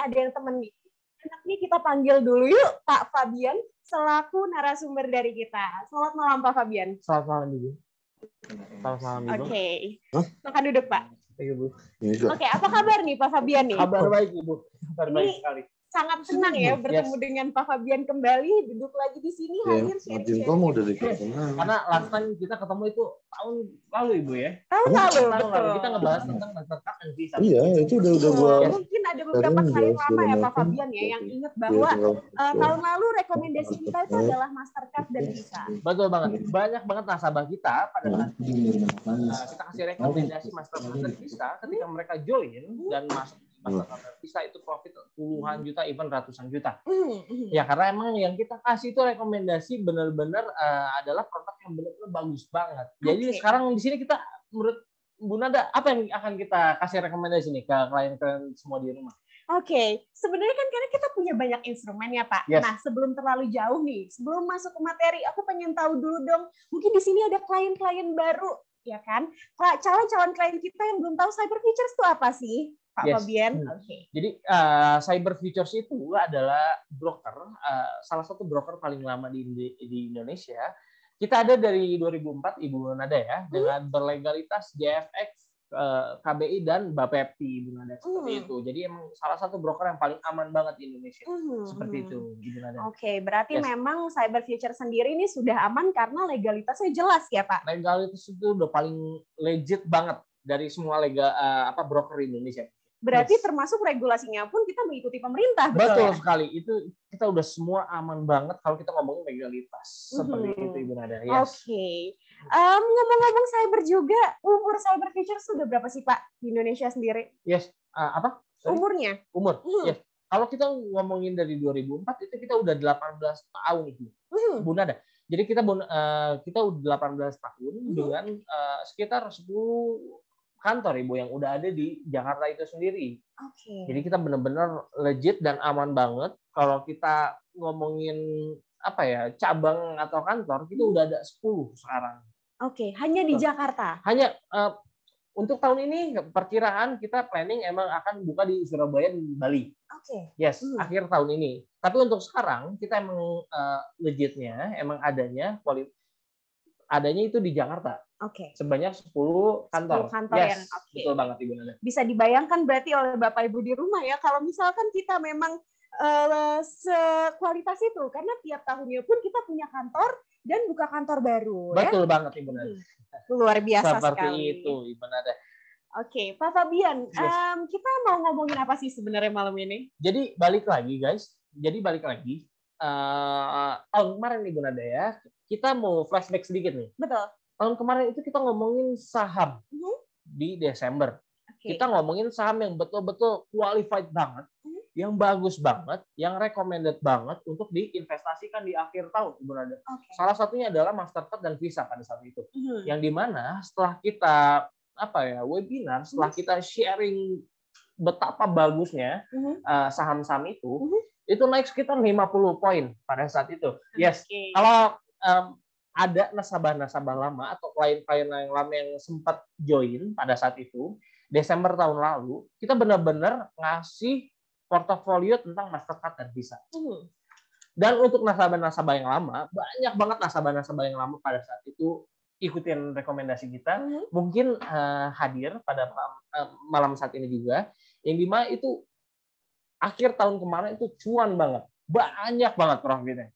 ada yang temen nih. Enaknya kita panggil dulu yuk Pak Fabian selaku narasumber dari kita. Selamat malam Pak Fabian. Selamat malam Ibu. Selamat malam Ibu. Oke. Silakan duduk Pak. Ibu. Oke, apa kabar nih Pak Fabian nih? Kabar baik Ibu. Kabar baik sekali. Sangat senang ya bertemu dengan Pak Fabian kembali, duduk lagi di sini, hadir sharing. Karena last time kita ketemu itu tahun lalu Ibu ya. Tahun lalu. Kita ngebahas tentang Mastercard dan Visa. Iya, itu udah gua. Mungkin ada beberapa klien lama ya Pak Fabian ya yang ingat bahwa tahun lalu rekomendasi kita itu adalah Mastercard dan Visa. Betul banget. Banyak banget nasabah kita pada saat kita kasih rekomendasi Mastercard dan Visa ketika mereka join dan masuk Mastercard bisa itu profit puluhan juta, even ratusan juta. Ya karena emang yang kita kasih itu rekomendasi benar-benar adalah produk yang benar-benar bagus banget. Jadi sekarang di sini kita menurut Bu Nada apa yang akan kita kasih rekomendasi nih ke klien-klien semua di rumah? Oke, sebenarnya kan karena kita punya banyak instrumen ya Pak. Yes. Nah sebelum terlalu jauh nih, sebelum masuk ke materi, aku pengen tahu dulu dong. Mungkin di sini ada klien-klien baru, ya kan? Calon-calon klien kita yang belum tahu Cyber Futures itu apa sih? Pak Fabian. Okay. Jadi Cyber Futures itu adalah broker, salah satu broker paling lama di Indonesia. Kita ada dari 2004 Ibu Nada ya, dengan berlegalitas JFX, KBI dan Bapepti Ibu Nada seperti itu. Jadi emang salah satu broker yang paling aman banget di Indonesia. Seperti itu Ibu Nada. Oke, berarti memang Cyber Futures sendiri ini sudah aman karena legalitasnya jelas ya Pak. Legalitas itu udah paling legit banget dari semua broker di Indonesia. Berarti termasuk regulasinya pun kita mengikuti pemerintah, betul ya? Sekali. Itu kita udah semua aman banget kalau kita ngomongin legalitas. Seperti itu Ibu Nada. Yes. Oke. Ngomong-ngomong cyber juga, umur Cyber Futures sudah berapa sih Pak di Indonesia sendiri? Yes. Apa? Sorry? Umurnya? Umur. Yes. Kalau kita ngomongin dari 2004 itu kita udah 18 tahun nih, Bu Nada. Jadi kita udah 18 tahun dengan sekitar 10 kantor Ibu yang udah ada di Jakarta itu sendiri. Jadi kita benar-benar legit dan aman banget. Kalau kita ngomongin cabang atau kantor, kita udah ada 10 sekarang. Hanya di Jakarta. Hanya untuk tahun ini perkiraan kita planning emang akan buka di Surabaya dan Bali. Yes, akhir tahun ini. Tapi untuk sekarang kita emang legitnya emang adanya itu di Jakarta. Sebanyak 10 kantor. 10 kantor yes, yang betul banget Ibu Nada. Bisa dibayangkan berarti oleh Bapak Ibu di rumah ya, kalau misalkan kita memang sekualitas itu, karena tiap tahunnya pun kita punya kantor dan buka kantor baru. Betul banget Ibu Nada. Luar biasa seperti sekali. Itu Ibu Nada. Pak Fabian, kita mau ngomongin apa sih sebenarnya malam ini? Jadi balik lagi guys. Tahun kemarin Ibu Nada ya, kita mau flashback sedikit nih. Betul. Tahun kemarin itu kita ngomongin saham di Desember. Kita ngomongin saham yang betul-betul qualified banget, yang bagus banget, yang recommended banget untuk diinvestasikan di akhir tahun, Ibu Nada. Salah satunya adalah Mastercard dan Visa pada saat itu. Yang dimana setelah kita webinar, setelah kita sharing betapa bagusnya saham-saham itu naik sekitar 50 poin pada saat itu. Yes. Kalau ada nasabah-nasabah lama atau klien-klien yang lama yang sempat join pada saat itu, Desember tahun lalu, kita benar-benar ngasih portofolio tentang Mastercard dan Visa. Dan untuk nasabah-nasabah yang lama, banyak banget nasabah-nasabah yang lama pada saat itu ikutin rekomendasi kita, mungkin hadir pada malam saat ini juga, yang dimana itu akhir tahun kemarin itu cuan banget, banyak banget profitnya.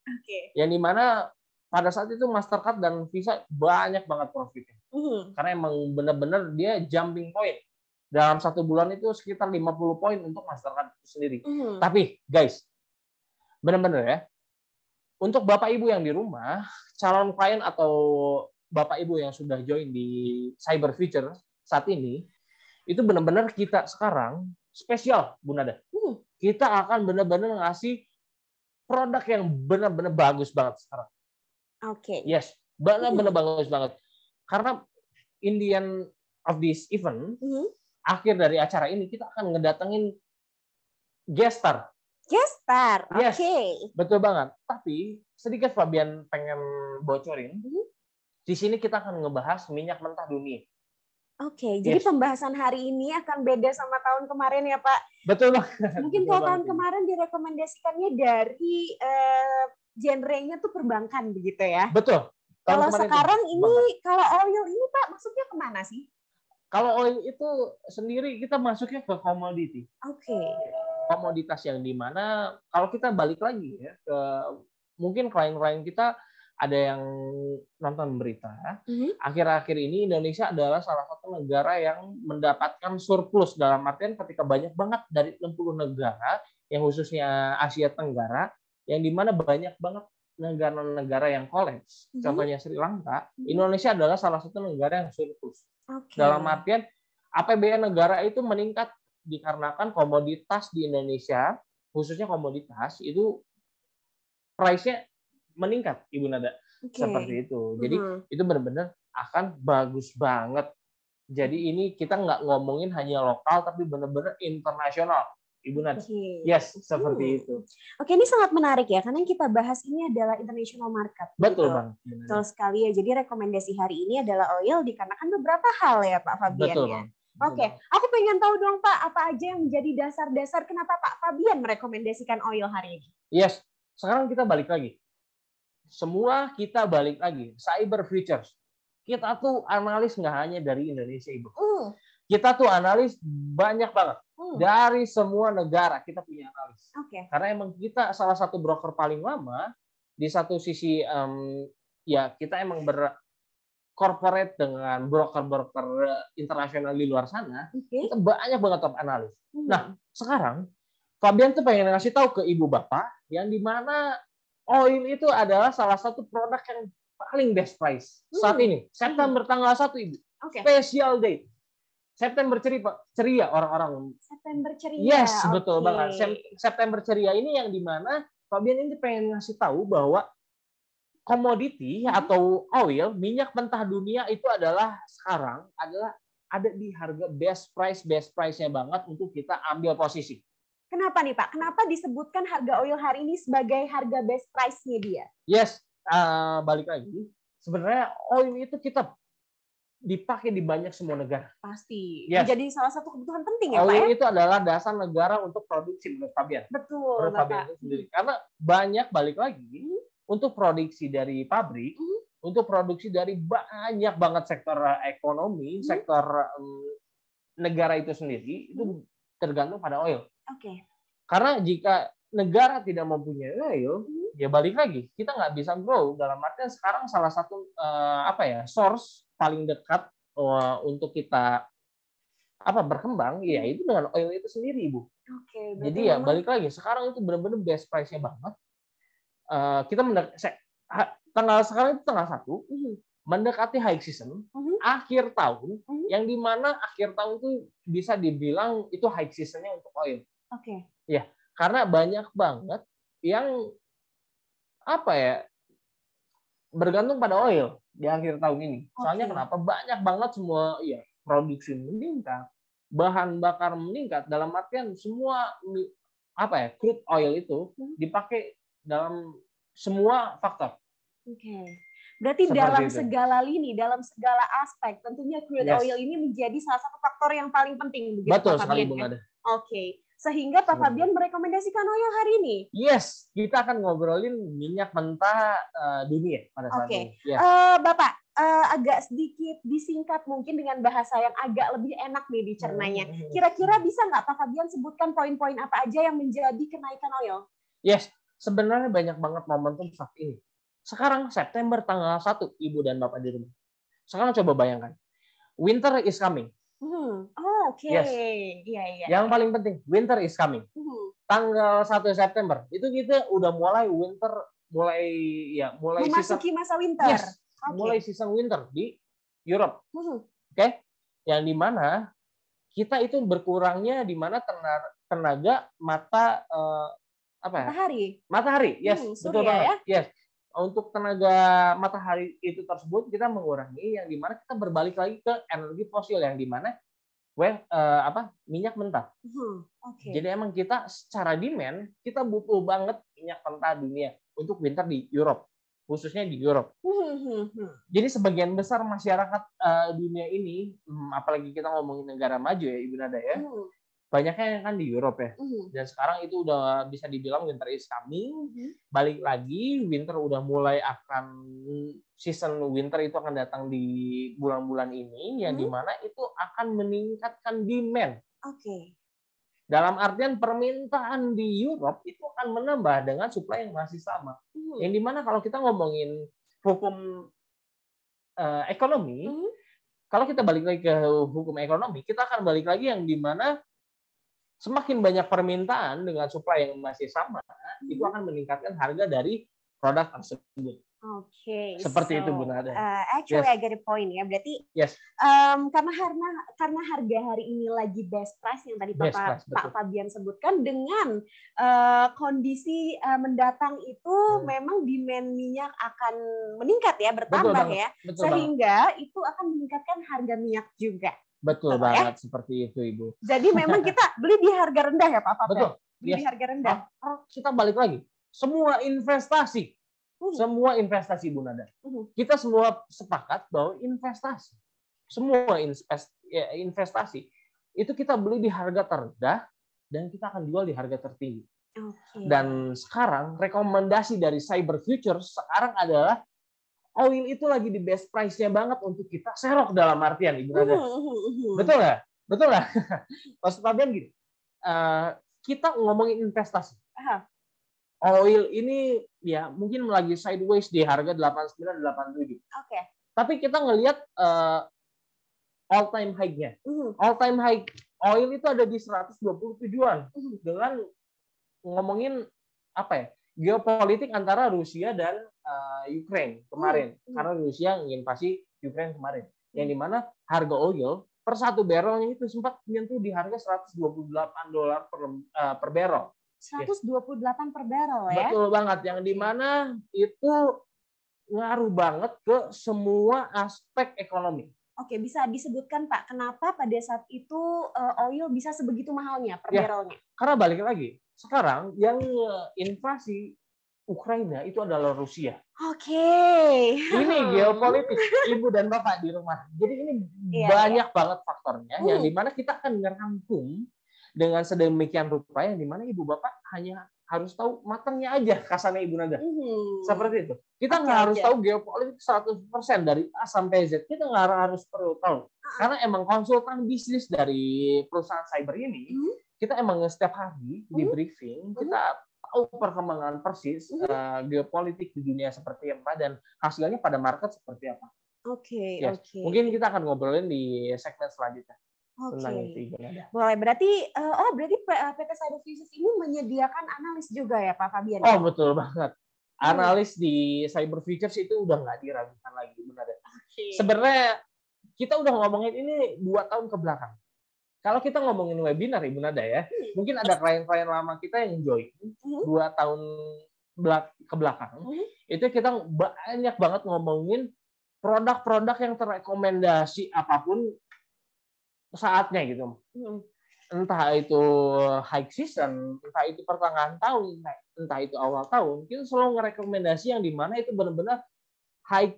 Yang dimana pada saat itu Mastercard dan Visa banyak banget profitnya. Karena emang benar-benar dia jumping point. Dalam 1 bulan itu sekitar 50 poin untuk Mastercard itu sendiri. Tapi guys, benar-benar ya, untuk Bapak Ibu yang di rumah, calon klien atau Bapak Ibu yang sudah join di Cyber Futures saat ini, itu benar-benar kita sekarang spesial, Bu Nada. Kita akan benar-benar ngasih produk yang benar-benar bagus banget sekarang. Yes, benar-benar bagus banget. Karena in the end of this event, akhir dari acara ini kita akan ngedatengin guest star. Yes, betul banget. Tapi sedikit Fabian pengen bocorin. Di sini kita akan ngebahas minyak mentah dunia. Oke, jadi pembahasan hari ini akan beda sama tahun kemarin ya Pak? Betul banget. Mungkin kalau tahun kemarin direkomendasikannya dari genre-nya tuh perbankan begitu ya? Betul. Kalau sekarang ini, kalau oil ini Pak, masuknya kemana sih? Kalau oil itu sendiri kita masuknya ke komoditi. Oke. Komoditas yang dimana kalau kita balik lagi ya ke mungkin klien-klien kita ada yang nonton berita. Akhir-akhir ini Indonesia adalah salah satu negara yang mendapatkan surplus dalam artian ketika banyak banget dari 60 negara yang khususnya Asia Tenggara yang dimana banyak banget negara-negara yang kolaps. Contohnya Sri Lanka, Indonesia adalah salah satu negara yang surplus. Dalam artian APBN negara itu meningkat dikarenakan komoditas di Indonesia, khususnya komoditas itu price-nya meningkat, Ibu Nada. Seperti itu. Jadi itu benar-benar akan bagus banget. Jadi ini kita nggak ngomongin hanya lokal, tapi benar-benar internasional, Ibu Nada. Yes, seperti itu. Oke, ini sangat menarik ya, karena yang kita bahas ini adalah international market. Betul, gitu. Bang. Betul sekali ya. Jadi rekomendasi hari ini adalah oil dikarenakan beberapa hal ya, Pak Fabian. Betul, ya. Bang. Oke, aku pengen tahu dong Pak, apa aja yang menjadi dasar-dasar kenapa Pak Fabian merekomendasikan oil hari ini? Yes, sekarang kita balik lagi. Semua kita balik lagi. Cyber futures. Kita tuh analis nggak hanya dari Indonesia, Ibu. Kita tuh analis banyak banget. Dari semua negara kita punya analis. Karena emang kita salah satu broker paling lama. Di satu sisi, ya kita emang corporate dengan broker-broker internasional di luar sana, kita banyak banget top analis. Nah, sekarang Fabian tuh pengen ngasih tahu ke ibu bapak yang dimana oil itu adalah salah satu produk yang paling best price saat ini. September tanggal 1 Ibu. Special date. September ceria orang-orang. September ceria. Yes, betul banget. September ceria ini yang dimana Fabian ini pengen ngasih tahu bahwa komoditi atau oil, minyak mentah dunia itu adalah sekarang ada di harga best price-nya banget untuk kita ambil posisi. Kenapa nih Pak? Kenapa disebutkan harga oil hari ini sebagai harga best price-nya dia? Yes, balik lagi. Sebenarnya oil itu kita dipakai di banyak semua negara. Pasti. Yes. Jadi salah satu kebutuhan penting ya Pak ya? Oil itu adalah dasar negara untuk produksi menurut Fabian. Betul, menurut Fabian itu sendiri. Karena banyak balik lagi untuk produksi dari pabrik, untuk produksi dari banyak banget sektor ekonomi, sektor negara itu sendiri itu tergantung pada oil. Karena jika negara tidak mempunyai oil, ya balik lagi kita nggak bisa grow. Dalam artian sekarang salah satu source paling dekat untuk kita berkembang, ya itu dengan oil itu sendiri, Ibu. Jadi ya balik lagi sekarang itu benar-benar best price-nya banget. Kita sekarang itu tanggal 1 mendekati high season, akhir tahun, yang dimana akhir tahun itu bisa dibilang itu high season-nya untuk oil. Ya, karena banyak banget yang bergantung pada oil di akhir tahun ini. Soalnya kenapa? Banyak banget semua produksi meningkat, bahan bakar meningkat, dalam artian semua crude oil itu dipakai dalam semua faktor. Berarti seperti dalam itu. Segala lini, dalam segala aspek, tentunya crude oil ini menjadi salah satu faktor yang paling penting. Betul sekali, Bung Ada. Sehingga Pak Fabian merekomendasikan oil hari ini. Yes, kita akan ngobrolin minyak mentah dunia pada saat ini. Yes. Bapak, agak sedikit disingkat mungkin dengan bahasa yang agak lebih enak nih dicernanya. Kira-kira bisa nggak Pak Fabian sebutkan poin-poin apa aja yang menjadi kenaikan oil? Yes, sebenarnya banyak banget momentum saat ini. Sekarang September tanggal 1, Ibu dan Bapak di rumah. Sekarang coba bayangkan. Winter is coming. Yes. Iya. Yang paling penting, winter is coming. Tanggal 1 September itu kita udah mulai winter, mulai memasuki masa winter. Yes. Mulai season winter di Europe. Yang dimana kita itu berkurangnya di mana tenaga matahari. Yes, betul banget. Yes. Untuk tenaga matahari itu tersebut kita mengurangi, yang dimana kita berbalik lagi ke energi fosil yang dimana minyak mentah. Jadi emang kita secara demand kita butuh banget minyak mentah dunia untuk winter di Europe. khususnya di Europe. Jadi sebagian besar masyarakat dunia ini, apalagi kita ngomongin negara maju ya Ibu Nada ya, banyaknya yang kan di Europe ya. Dan sekarang itu udah bisa dibilang winter is coming. Balik lagi, winter udah mulai season winter itu akan datang di bulan-bulan ini, yang dimana itu akan meningkatkan demand. Dalam artian permintaan di Europe itu akan menambah dengan supply yang masih sama. Yang dimana kalau kita ngomongin hukum ekonomi, kalau kita balik lagi ke hukum ekonomi, kita akan balik lagi yang dimana semakin banyak permintaan dengan supply yang masih sama, itu akan meningkatkan harga dari produk tersebut. Seperti itu Bu Nada. Actually, I get a point ya. Berarti karena harga hari ini lagi best price yang tadi Pak Fabian sebutkan, dengan kondisi mendatang itu memang demand minyak akan meningkat ya, bertambah ya, sehingga itu akan meningkatkan harga minyak juga. Betul banget, seperti itu Ibu. Jadi memang kita beli di harga rendah ya Pak Fabian? Betul. Beli di harga rendah. Kita balik lagi, semua investasi Bu Nada. Kita semua sepakat bahwa semua investasi itu kita beli di harga terendah dan kita akan jual di harga tertinggi. Dan sekarang rekomendasi dari Cyber Futures sekarang adalah oil itu lagi di best price-nya banget untuk kita serok dalam artian Ibu Nada. Betul nggak? Betul nggak? Maksud Fabian gini, kita ngomongin investasi. Oil ini ya mungkin lagi sideways di harga 89, 87. Tapi kita ngelihat all time high-nya. All time high oil itu ada di 127-an. Dengan ngomongin apa ya? Geopolitik antara Rusia dan Ukraine kemarin. Karena Rusia menginvasi Ukraine kemarin. Yang dimana harga oil per satu barrelnya itu sempat menyentuh di harga $128 per barrel. 128 per barrel ya? Betul banget. Yang dimana itu ngaruh banget ke semua aspek ekonomi. Bisa disebutkan Pak, kenapa pada saat itu oil bisa sebegitu mahalnya per barrelnya? Karena balik lagi, sekarang yang invasi Ukraina itu adalah Rusia. Ini geopolitik Ibu dan Bapak di rumah. Jadi ini banyak banget faktornya yang dimana kita akan ngerangkum dengan sedemikian rupa yang dimana Ibu Bapak hanya harus tahu matangnya aja kasarnya Ibu Nada. Seperti itu. Kita nggak harus tahu geopolitik 100% dari A sampai Z. Kita nggak harus perlu tahu. Karena emang konsultan bisnis dari perusahaan cyber ini, kita emang setiap hari di briefing, kita tahu perkembangan persis geopolitik di dunia seperti apa dan hasilnya pada market seperti apa. Mungkin kita akan ngobrolin di segmen selanjutnya. Boleh. Berarti PT Cyber Futures ini menyediakan analis juga ya Pak Fabian? Betul banget. Analis di Cyber Futures itu udah nggak diragukan lagi, benar. Sebenarnya kita udah ngomongin ini 2 tahun ke belakang. Kalau kita ngomongin webinar Ibu Nada ya, mungkin ada klien-klien lama kita yang join 2 tahun ke belakang. Itu kita banyak banget ngomongin produk-produk yang terrekomendasi apapun saatnya gitu. Entah itu high season, entah itu pertengahan tahun, entah itu awal tahun, kita selalu ngerekomendasi yang dimana itu benar-benar high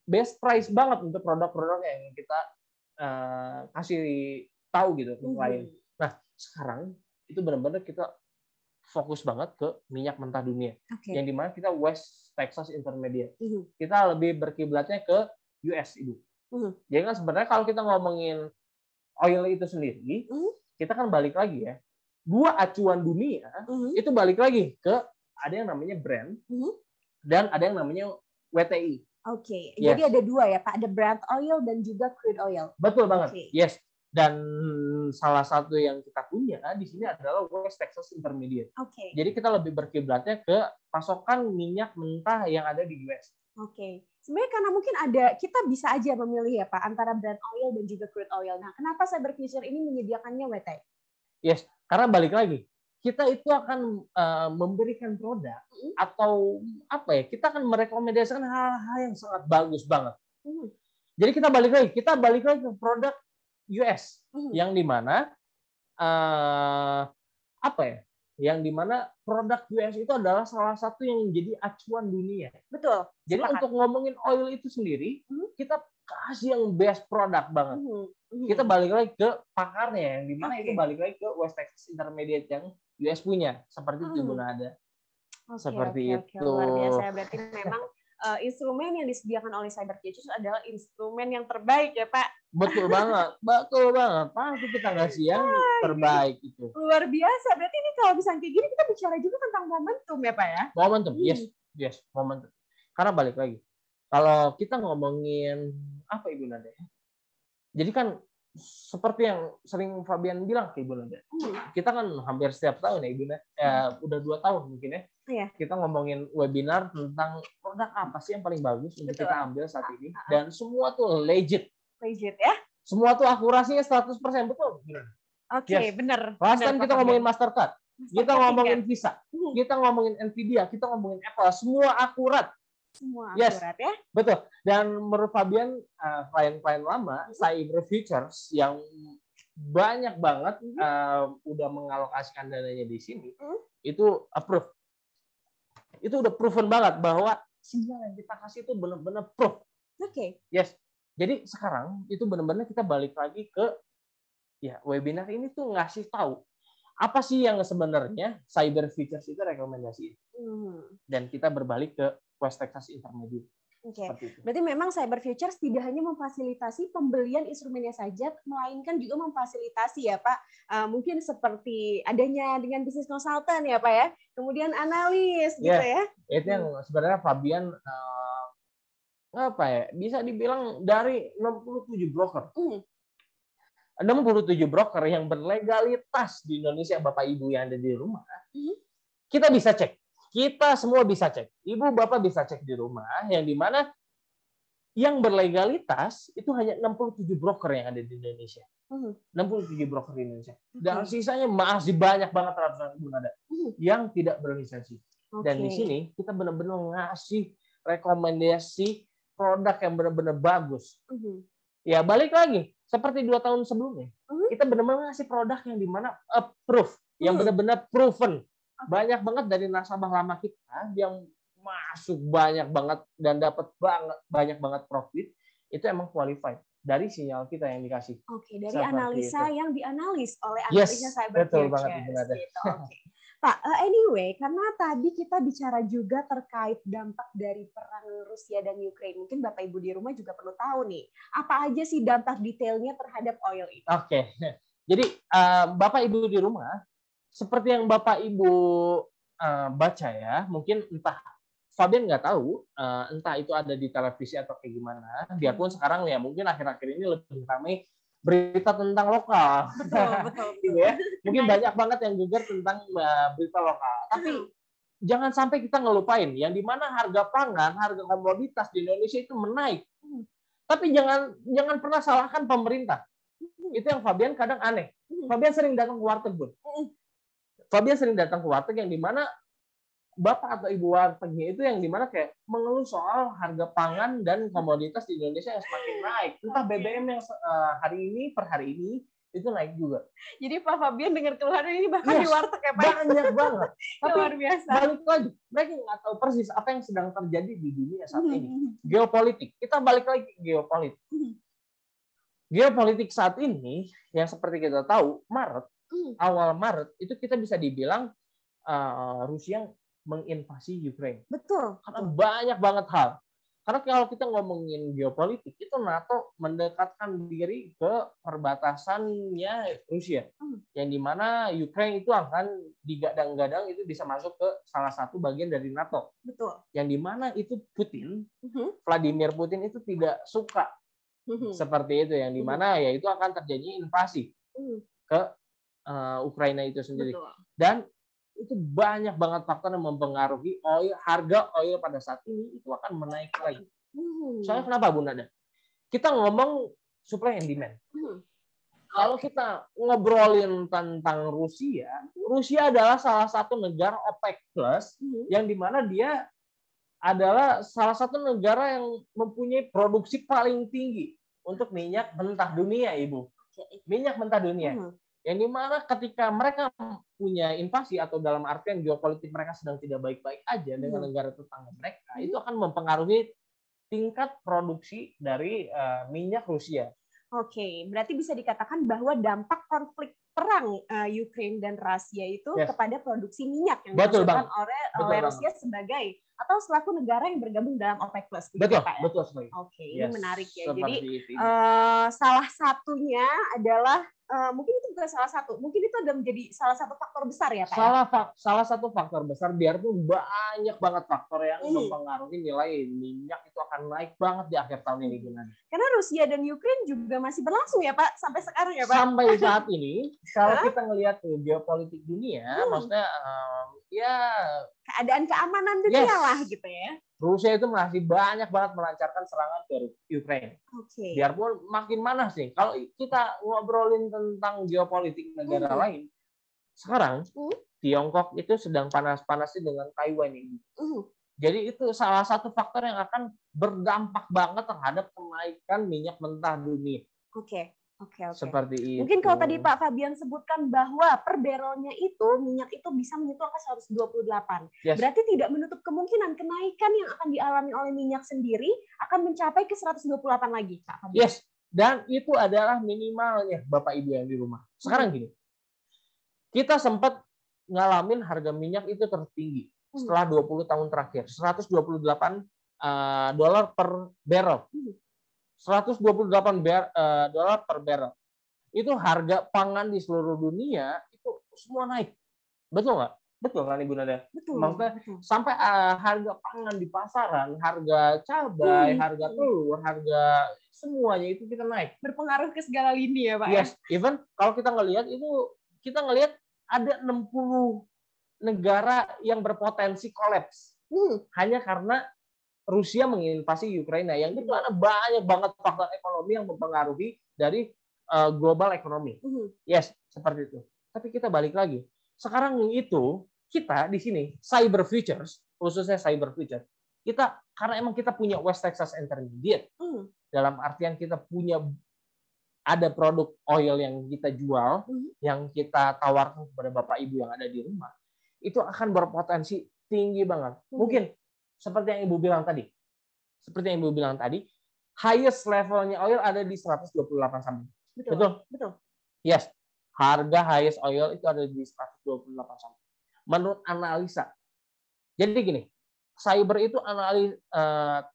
best price banget untuk produk-produk yang kita kasih tahu gitu ke klien. Nah sekarang itu benar-benar kita fokus banget ke minyak mentah dunia, yang dimana kita West Texas Intermediate. Kita lebih berkiblatnya ke US Ibu. Jadi kan sebenarnya kalau kita ngomongin oil itu sendiri, kita kan balik lagi ya. 2 acuan dunia itu balik lagi ke ada yang namanya Brent dan ada yang namanya WTI. Jadi ada 2 ya Pak, ada Brent oil dan juga crude oil. Betul banget. Dan salah satu yang kita punya di sini adalah West Texas Intermediate. Jadi kita lebih berkiblatnya ke pasokan minyak mentah yang ada di US. Sebenarnya karena mungkin kita bisa aja memilih ya Pak antara Brent oil dan juga crude oil. Nah, kenapa Cyber Futures ini menyediakannya WTI? Karena balik lagi, kita itu akan memberikan produk atau kita akan merekomendasikan hal-hal yang sangat bagus banget. Jadi kita balik lagi ke produk US yang dimana yang dimana produk US itu adalah salah satu yang menjadi acuan dunia. Betul. Jadi untuk ngomongin oil itu sendiri, kita kasih yang best product banget. Kita balik lagi ke pakarnya, yang dimana itu balik lagi ke West Texas Intermediate yang US punya. Seperti itu Bu Nada. Seperti itu. Luar biasa. Berarti memang instrumen yang disediakan oleh Cyber Futures adalah instrumen yang terbaik ya Pak. Betul banget, betul banget. Pasti kita ngasih yang terbaik itu. Luar biasa. Berarti ini kalau misalnya kayak gini kita bicara juga tentang momentum ya Pak ya? Momentum, yes, momentum. Karena balik lagi, kalau kita ngomongin apa Ibu Nada? Jadi kan seperti yang sering Fabian bilang ke Ibu Nada, kita kan hampir setiap tahun ya Ibu Nada, udah 2 tahun mungkin ya. Kita ngomongin webinar tentang produk apa sih yang paling bagus untuk kita ambil saat ini, dan semua tuh legit ya. Semua tuh akurasinya 100% betul. Oke, benar. Last time kita ngomongin Mastercard, kita ngomongin Visa, kita ngomongin Nvidia, kita ngomongin Apple, semua akurat. Semua akurat ya. Betul. Dan menurut Fabian, klien-klien lama Cyber Futures yang banyak banget udah mengalokasikan dananya di sini, itu approve. Itu udah proven banget bahwa sinyal yang kita kasih itu benar-benar proof. Yes. Jadi sekarang itu benar-benar kita balik lagi ke webinar ini tuh ngasih tahu apa sih yang sebenarnya Cyber Futures itu rekomendasi. Dan kita berbalik ke West Texas Intermediate. Berarti memang Cyber Futures tidak hanya memfasilitasi pembelian instrumennya saja, melainkan juga memfasilitasi ya Pak. Mungkin seperti adanya dengan bisnis konsultan ya Pak ya, kemudian analis gitu ya. Itu yang sebenarnya Fabian bisa dibilang dari 67 broker. 67 broker yang berlegalitas di Indonesia, Bapak Ibu yang ada di rumah. Kita bisa cek. Kita semua bisa cek. Ibu, Bapak bisa cek di rumah, yang dimana yang berlegalitas itu hanya 67 broker yang ada di Indonesia. 67 broker di Indonesia. Dan sisanya masih banyak banget ratusan ribu ada yang tidak berlisensi. Dan di sini kita benar-benar ngasih rekomendasi produk yang benar-benar bagus. Ya, balik lagi. Seperti 2 tahun sebelumnya. Kita benar-benar ngasih produk yang dimana approved, yang benar-benar proven. Banyak banget dari nasabah lama kita yang masuk banyak banget dan dapat banyak banget profit, itu emang qualified dari sinyal kita yang dikasih. Dari analisa yang dianalis oleh analisnya Cyber Futures. Betul banget Ibu Nada. Pak, anyway, karena tadi kita bicara juga terkait dampak dari perang Rusia dan Ukraina. Mungkin Bapak Ibu di rumah juga perlu tahu nih, apa aja sih dampak detailnya terhadap oil ini? Jadi Bapak Ibu di rumah, seperti yang Bapak Ibu baca ya, mungkin entah Fabian nggak tahu, entah itu ada di televisi atau kayak gimana. Biarpun sekarang ya mungkin akhir-akhir ini lebih ramai berita tentang lokal. Betul. Gitu ya. Mungkin banyak banget yang geger tentang berita lokal. Tapi jangan sampai kita ngelupain yang dimana harga pangan, harga komoditas di Indonesia itu menaik. Tapi jangan pernah salahkan pemerintah. Itu yang Fabian kadang aneh. Fabian sering datang ke warteg, Bun. Fabian sering datang ke warteg yang dimana bapak atau ibu wartegnya itu yang dimana kayak mengeluh soal harga pangan dan komoditas di Indonesia yang semakin naik. Entah BBM yang per hari ini itu naik juga. Jadi Pak Fabian dengar keluhan ini bahkan di warteg ya Pak? Banyak banget. Tapi luar biasa. Balik lagi, mereka nggak tahu persis apa yang sedang terjadi di dunia saat ini. Geopolitik. Kita balik lagi ke geopolitik. Geopolitik saat ini yang seperti kita tahu awal Maret itu kita bisa dibilang Rusia menginvasi Ukraina. Betul. Karena banyak banget hal. Karena kalau kita ngomongin geopolitik, itu NATO mendekatkan diri ke perbatasannya Rusia. Yang dimana Ukraina itu akan digadang-gadang itu bisa masuk ke salah satu bagian dari NATO. Betul. Yang dimana itu Vladimir Putin itu tidak suka. Seperti itu. Yang dimana ya itu akan terjadi invasi ke Ukraina itu sendiri. Betul. Dan itu banyak banget faktor yang mempengaruhi harga oil pada saat ini itu akan menaik lagi. Soalnya kenapa Bu Nada? Kita ngomong supply and demand. Kalau kita ngobrolin tentang Rusia adalah salah satu negara OPEC Plus yang dimana dia adalah salah satu negara yang mempunyai produksi paling tinggi untuk minyak mentah dunia, Ibu. Minyak mentah dunia. Yang dimana ketika mereka punya invasi atau dalam artian geopolitik mereka sedang tidak baik-baik aja dengan negara tetangga mereka, itu akan mempengaruhi tingkat produksi dari minyak Rusia. Oke, berarti bisa dikatakan bahwa dampak konflik perang Ukraina dan Rusia itu kepada produksi minyak yang dihasilkan oleh Rusia sebagai atau selaku negara yang bergabung dalam OPEC Plus. Betul, Pak, ya? Betul sekali. Oke, ini menarik ya. Jadi salah satunya adalah mungkin itu bukan salah satu, mungkin itu ada menjadi salah satu faktor besar ya Pak? Salah satu faktor besar, biarpun banyak banget faktor yang mempengaruhi nilai minyak itu akan naik banget di akhir tahun ini. Karena Rusia dan Ukraina juga masih berlangsung ya Pak, sampai sekarang ya Pak? Sampai saat ini, kalau kita ngelihat geopolitik dunia, maksudnya ya keadaan keamanan dunia lah gitu ya. Rusia itu masih banyak banget melancarkan serangan ke Ukraina. Biarpun makin panas nih. Kalau kita ngobrolin tentang geopolitik negara lain, sekarang Tiongkok itu sedang panas-panasnya dengan Taiwan ini. Jadi itu salah satu faktor yang akan berdampak banget terhadap kenaikan minyak mentah dunia. Oke. Seperti itu. Mungkin kalau tadi Pak Fabian sebutkan bahwa per barrelnya itu minyak itu bisa menyentuh angka 128. Berarti tidak menutup kemungkinan kenaikan yang akan dialami oleh minyak sendiri akan mencapai ke 128 lagi, Pak Fabian. Dan itu adalah minimalnya Bapak Ibu yang di rumah. Sekarang gini. Kita sempat ngalamin harga minyak itu tertinggi setelah 20 tahun terakhir, $128 per barrel. $128 per barrel. Itu harga pangan di seluruh dunia itu semua naik. Betul nggak? Betul kan Ibu Nada? Betul. Maksudnya sampai harga pangan di pasaran, harga cabai, harga telur, harga semuanya itu kita naik. Berpengaruh ke segala lini ya Pak? Even kalau kita ngelihat itu, kita ngelihat ada 60 negara yang berpotensi kolaps. Hanya karena Rusia menginvasi Ukraina, yang itu ada banyak banget faktor ekonomi yang mempengaruhi dari global ekonomi. Seperti itu. Tapi kita balik lagi. Sekarang itu kita di sini cyber futures, khususnya cyber futures, kita karena emang kita punya West Texas Intermediate, dalam artian kita punya ada produk oil yang kita jual, yang kita tawarkan kepada Bapak Ibu yang ada di rumah, itu akan berpotensi tinggi banget. Mungkin seperti yang Ibu bilang tadi, highest levelnya oil ada di 128 something. Betul? Yes. Harga highest oil itu ada di 128 something. Menurut analisa. Jadi gini, cyber itu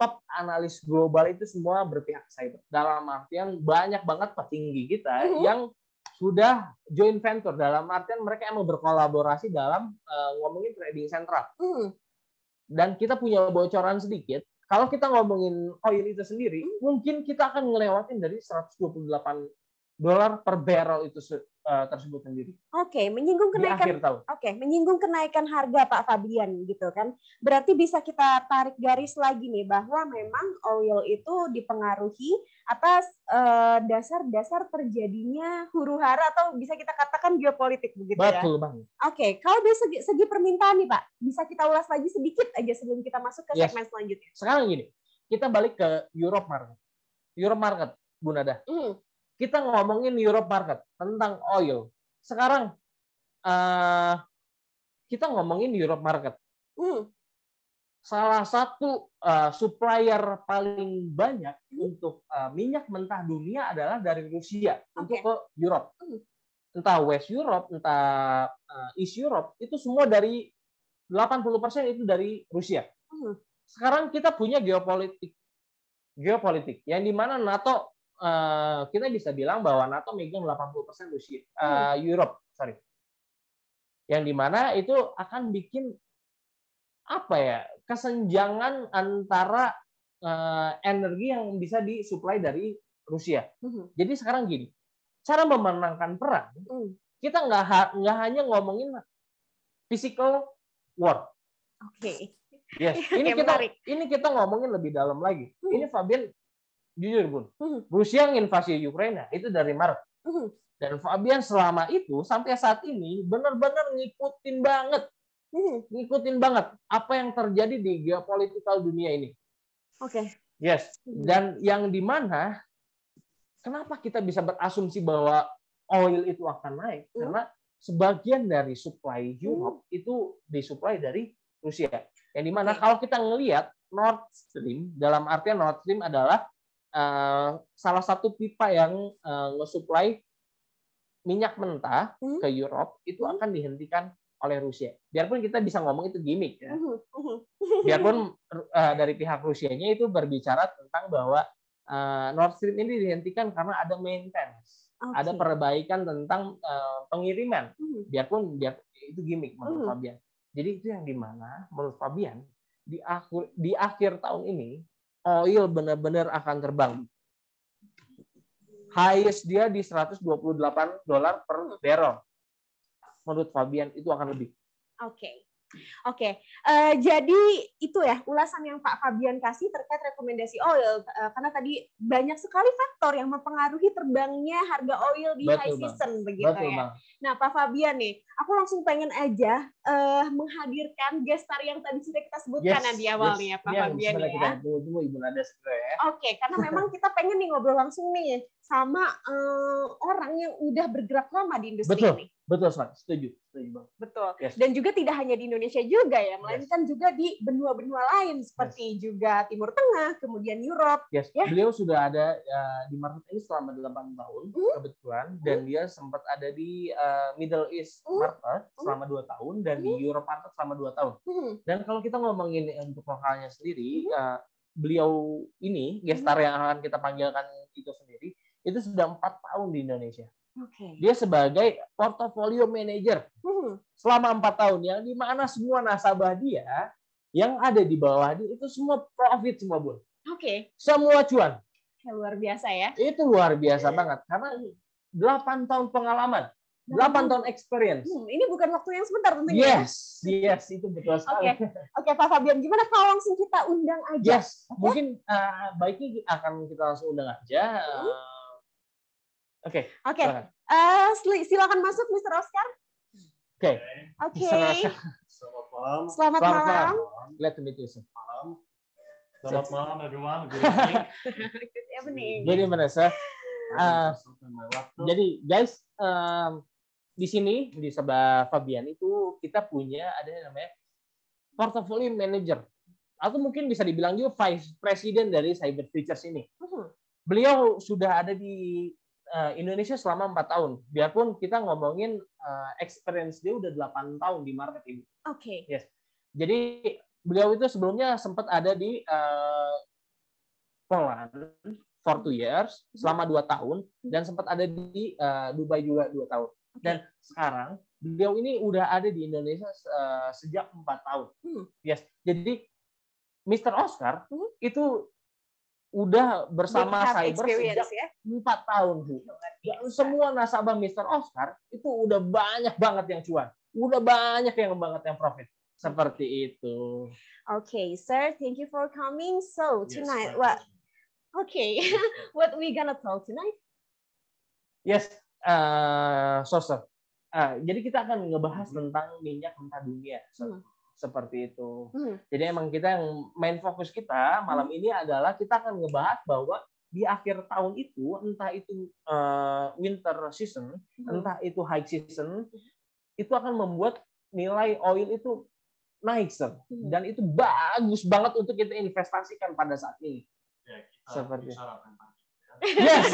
top analis global itu semua berpihak cyber. Dalam artian banyak banget petinggi kita yang sudah joint venture, dalam artian mereka emang berkolaborasi dalam ngomongin trading sentral. Dan kita punya bocoran sedikit, kalau kita ngomongin oil itu sendiri, mungkin kita akan ngelewatin dari $128 per barrel itu tersebut sendiri. Menyinggung kenaikan harga Pak Fabian gitu kan. Berarti bisa kita tarik garis lagi nih bahwa memang oil itu dipengaruhi atas dasar-dasar terjadinya huru-hara atau bisa kita katakan geopolitik begitu ya. Betul banget. Kalau dari segi permintaan nih Pak, bisa kita ulas lagi sedikit aja sebelum kita masuk ke segmen selanjutnya. Sekarang gini, kita balik ke Europe market, Bu Nada. Kita ngomongin Europe market tentang oil. Sekarang kita ngomongin Europe market. Salah satu supplier paling banyak untuk minyak mentah dunia adalah dari Rusia untuk ke Europe. Entah West Europe, entah East Europe, itu semua dari 80% itu dari Rusia. Sekarang kita punya geopolitik yang dimana NATO, kita bisa bilang bahwa NATO megang 80% Rusia, Europe, yang dimana itu akan bikin kesenjangan antara energi yang bisa disuplai dari Rusia. Jadi sekarang gini, cara memenangkan perang, kita nggak hanya ngomongin physical war. Ini kita ngomongin lebih dalam lagi. Ini Fabian, jujur Bun, Rusia nginvasi Ukraina itu dari Maret. Dan Fabian selama itu sampai saat ini benar-benar ngikutin banget apa yang terjadi di geopolitikal dunia ini. Dan yang dimana kenapa kita bisa berasumsi bahwa oil itu akan naik karena sebagian dari supply Europe itu disuplai dari Rusia. Yang dimana kalau kita ngelihat Nord Stream, dalam artian Nord Stream adalah salah satu pipa yang nge-supply minyak mentah ke Europe, itu akan dihentikan oleh Rusia. Biarpun kita bisa ngomong itu gimmick ya. Biarpun dari pihak Rusianya itu berbicara tentang bahwa Nord Stream ini dihentikan karena ada maintenance, ada perbaikan tentang pengiriman. Biarpun itu gimmick menurut Fabian. Jadi itu yang dimana menurut Fabian di akhir tahun ini oil benar-benar akan terbang. Highest dia di $128 per barrel. Menurut Fabian itu akan lebih. Oke. Jadi itu ya ulasan yang Pak Fabian kasih terkait rekomendasi oil. Karena tadi banyak sekali faktor yang mempengaruhi terbangnya harga oil di high season. Begitu ya. Nah Pak Fabian nih, aku langsung pengen aja menghadirkan guest star yang tadi sudah kita sebutkan di awal nih ya Pak Fabian ya. Kita tunggu Ibu Nada segera ya. Oke, karena memang kita pengen nih ngobrol langsung nih sama orang yang udah bergerak lama di industri ini. Betul, setuju Bang. Betul. Dan juga tidak hanya di Indonesia juga ya, melainkan juga di benua-benua lain seperti juga Timur Tengah, kemudian Europe. Ya. Beliau sudah ada di market ini selama 8 tahun kebetulan, dan dia sempat ada di Middle East market selama 2 tahun dan di Europe market selama 2 tahun. Dan kalau kita ngomongin untuk lokalnya sendiri, beliau ini gestar yang akan kita panggilkan itu sendiri, itu sudah 4 tahun di Indonesia. Dia sebagai portfolio manager selama 4 tahun, yang dimana semua nasabah dia yang ada di bawah dia itu semua profit semua, Bun. Semua cuan. Luar biasa ya. Itu luar biasa banget karena 8 tahun pengalaman, 8 tahun experience. Ini bukan waktu yang sebentar tentunya. Yes, itu betul sekali. Oke, Pak Fabian, gimana kalau langsung kita undang aja? Mungkin baiknya akan kita langsung undang aja. Oke. Silakan masuk, Mr. Oscar. Oke. Selamat malam. Glad to meet you. Selamat malam, everyone. Good evening. Jadi Vanessa. Jadi guys, di sini di sebelah Fabian itu kita punya ada yang namanya portfolio manager, atau mungkin bisa dibilang juga vice president dari Cyber Futures ini. Beliau sudah ada di Indonesia selama 4 tahun. Biarpun kita ngomongin experience dia udah 8 tahun di market ini. Yes. Jadi beliau itu sebelumnya sempat ada di Poland for 2 years selama 2 tahun dan sempat ada di Dubai juga 2 tahun. Dan sekarang beliau ini udah ada di Indonesia sejak 4 tahun. Yes. Jadi Mr. Oscar itu udah bersama Cyber sejak 4 tahun. Dan semua nasabah Mr. Oscar itu udah banyak banget yang cuan. Udah banyak yang profit. Seperti itu. Sir, thank you for coming. So tonight, what we gonna talk tonight? Yes, sir. Jadi kita akan ngebahas tentang minyak mentah dunia. Seperti itu. Jadi emang kita yang main fokus kita malam ini adalah kita akan ngebahas bahwa di akhir tahun itu, entah itu winter season, entah itu high season, itu akan membuat nilai oil itu naik, sir. Dan itu bagus banget untuk kita investasikan pada saat ini. Seperti itu. Yes.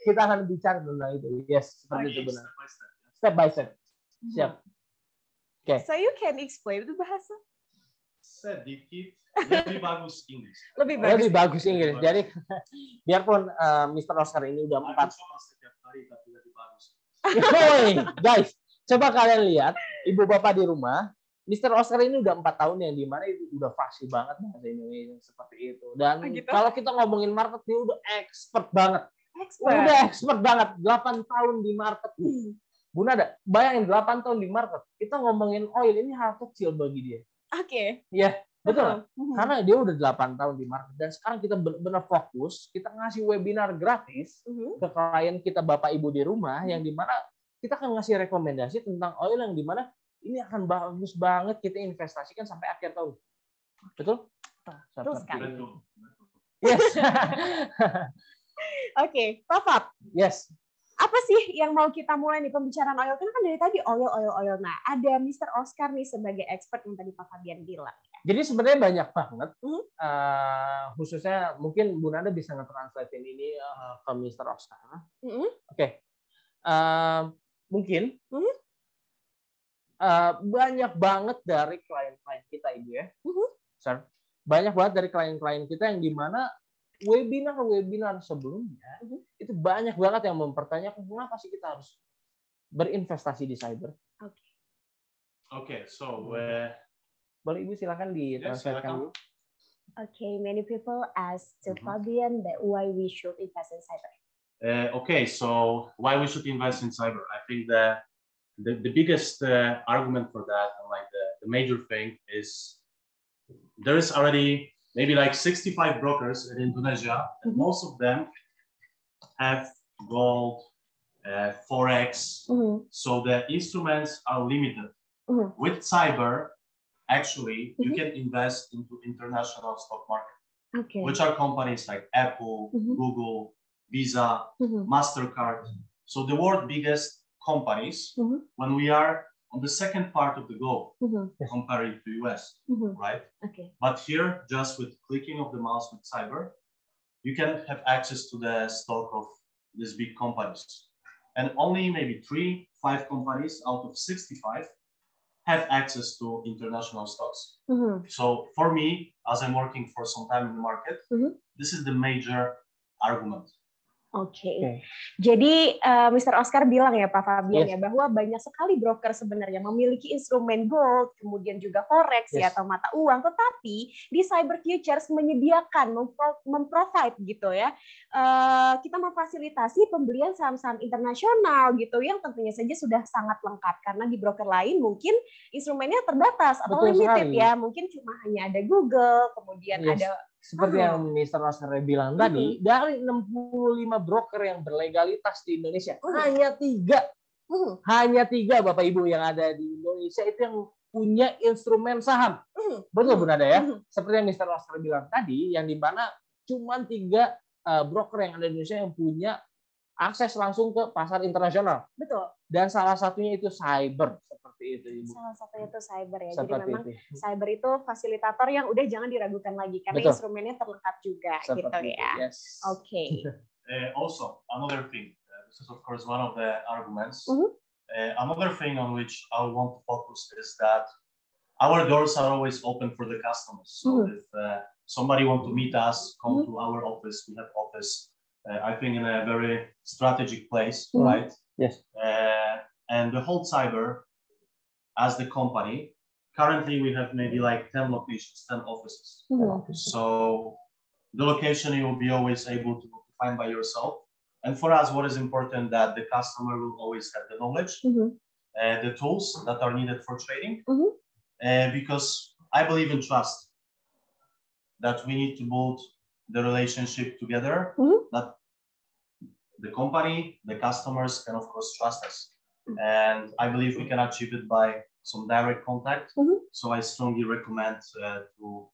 Kita akan bicara tentang itu. Yes, seperti itu benar. Step by step. Siap. So you can explain itu bahasa? Sedikit lebih bagus Inggris. Lebih bagus Inggris. Jadi biarpun Mr. Oscar ini udah 4 setiap hari tapi lebih bagus. Guys, coba kalian lihat ibu bapak di rumah, Mr. Oscar ini udah 4 tahun yang dimana itu udah fasih banget bahasa Indonesia seperti itu. Dan kalau kita ngomongin market dia udah expert banget. Udah expert banget. 8 tahun di market. Bu Nada, bayangin 8 tahun di market. Kita ngomongin oil ini hal kecil bagi dia. Ya, betul. Karena dia udah 8 tahun di market dan sekarang kita benar-benar fokus, kita ngasih webinar gratis ke klien kita Bapak Ibu di rumah yang dimana kita akan ngasih rekomendasi tentang oil yang dimana ini akan bagus banget kita investasikan sampai akhir tahun. Betul? Betul sekali. Yes. Oke, Pak Fab. Yes. Apa sih yang mau kita mulai nih pembicaraan oil? Kan dari tadi oil. Nah, ada Mr. Oscar nih sebagai expert yang tadi Pak Fabian bilang. Jadi sebenarnya banyak banget, khususnya mungkin Bu Nanda bisa nge-translate ini ke Mr. Oscar. Oke. Mungkin banyak banget dari klien-klien kita, Ibu ya. Sir, banyak banget dari klien-klien kita yang dimana webinar sebelumnya itu banyak banget yang mempertanyakan kenapa sih kita harus berinvestasi di cyber. Okay, so boleh Ibu silakan ditranslatekan. Okay, many people ask to Fabian that why we should invest in cyber. Okay, so why we should invest in cyber? I think the biggest argument for that, and like the major thing, is there is already maybe like 65 brokers in Indonesia, and most of them have gold, forex, so the instruments are limited. With cyber, actually, you can invest into international stock market, which are companies like Apple, Google, Visa, MasterCard. So the world's biggest companies, when we are on the second part of the globe, compared to US, right? But here, just with clicking of the mouse with cyber, you can have access to the stock of these big companies. And only maybe 3-5 companies out of 65 have access to international stocks. So for me, as I'm working for some time in the market, this is the major argument. Oke. Jadi Mr. Oscar bilang ya Pak Fabian ya bahwa banyak sekali broker sebenarnya memiliki instrumen gold, kemudian juga forex ya atau mata uang, tetapi di cyber futures menyediakan memprovide gitu ya. Kita memfasilitasi pembelian saham-saham internasional gitu yang tentunya saja sudah sangat lengkap karena di broker lain mungkin instrumennya terbatas atau limited ya. Mungkin cuma hanya ada Google, kemudian ada seperti yang Mr. Oscar bilang tadi, dari 65 broker yang berlegalitas di Indonesia, hanya tiga Bapak Ibu yang ada di Indonesia itu yang punya instrumen saham. Betul Bu Nada ya? Seperti yang Mr. Oscar bilang tadi, yang di mana cuma 3 broker yang ada di Indonesia yang punya akses langsung ke pasar internasional. Betul. Dan salah satunya itu cyber, seperti itu Ibu. Salah satunya itu cyber ya. Seperti jadi memang itu. Cyber itu fasilitator yang udah jangan diragukan lagi karena instrumennya terlengkap juga seperti gitu ya. Yes. Oke. Also, another thing, this is of course one of the arguments. Another thing on which I want to focus is that our doors are always open for the customers. So if somebody want to meet us, come to our office. We have office, I think, in a very strategic place, right? Yes. And the whole cyber, as the company, currently we have maybe like 10 locations, 10 offices. So the location you will be always able to find by yourself. And for us, what is important that the customer will always have the knowledge, the tools that are needed for trading, because I believe in trust, that we need to build the relationship together, that the company, the customers can of course trust us. And I believe we can achieve it by some direct contact. So I strongly recommend to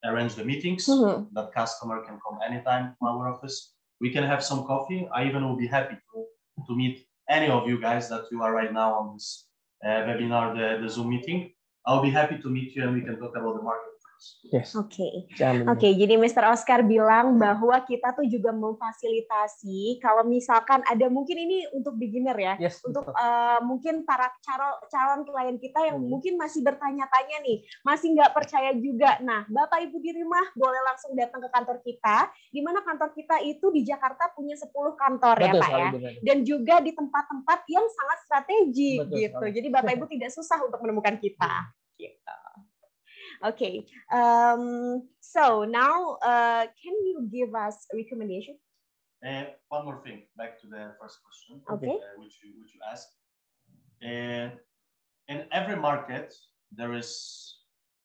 arrange the meetings, that customer can come anytime to our office. We can have some coffee. I even will be happy to meet any of you guys that you are right now on this webinar, the Zoom meeting. I'll be happy to meet you and we can talk about the market. Yes. Oke, jadi Mr. Oscar bilang bahwa kita tuh juga memfasilitasi kalau misalkan ada mungkin ini untuk beginner ya, untuk mungkin para calon klien kita yang mungkin masih bertanya-tanya nih, masih nggak percaya juga. Nah, Bapak Ibu di rumah boleh langsung datang ke kantor kita, di mana kantor kita itu di Jakarta punya 10 kantor ya Pak ya, dan juga di tempat-tempat yang sangat strategik gitu. Jadi Bapak Ibu tidak susah untuk menemukan kita. Gitu. Okay, so now can you give us a recommendation? One more thing, back to the first question, which you asked. In every market, there is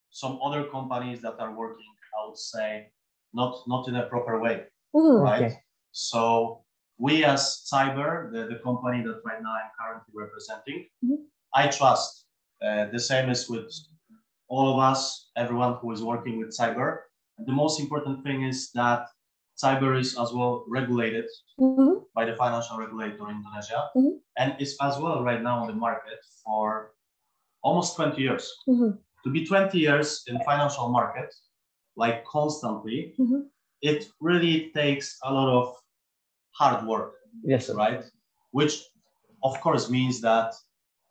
some other companies that are working, I would say, not in a proper way, right? So we as Cyber, the company that right now I'm currently representing, I trust. The same is with all of us, everyone who is working with cyber. And the most important thing is that cyber is as well regulated by the financial regulator in Indonesia, and it's as well right now on the market for almost 20 years. To be 20 years in financial market, like constantly, it really takes a lot of hard work. Yes, sir. Right? Which, of course, means that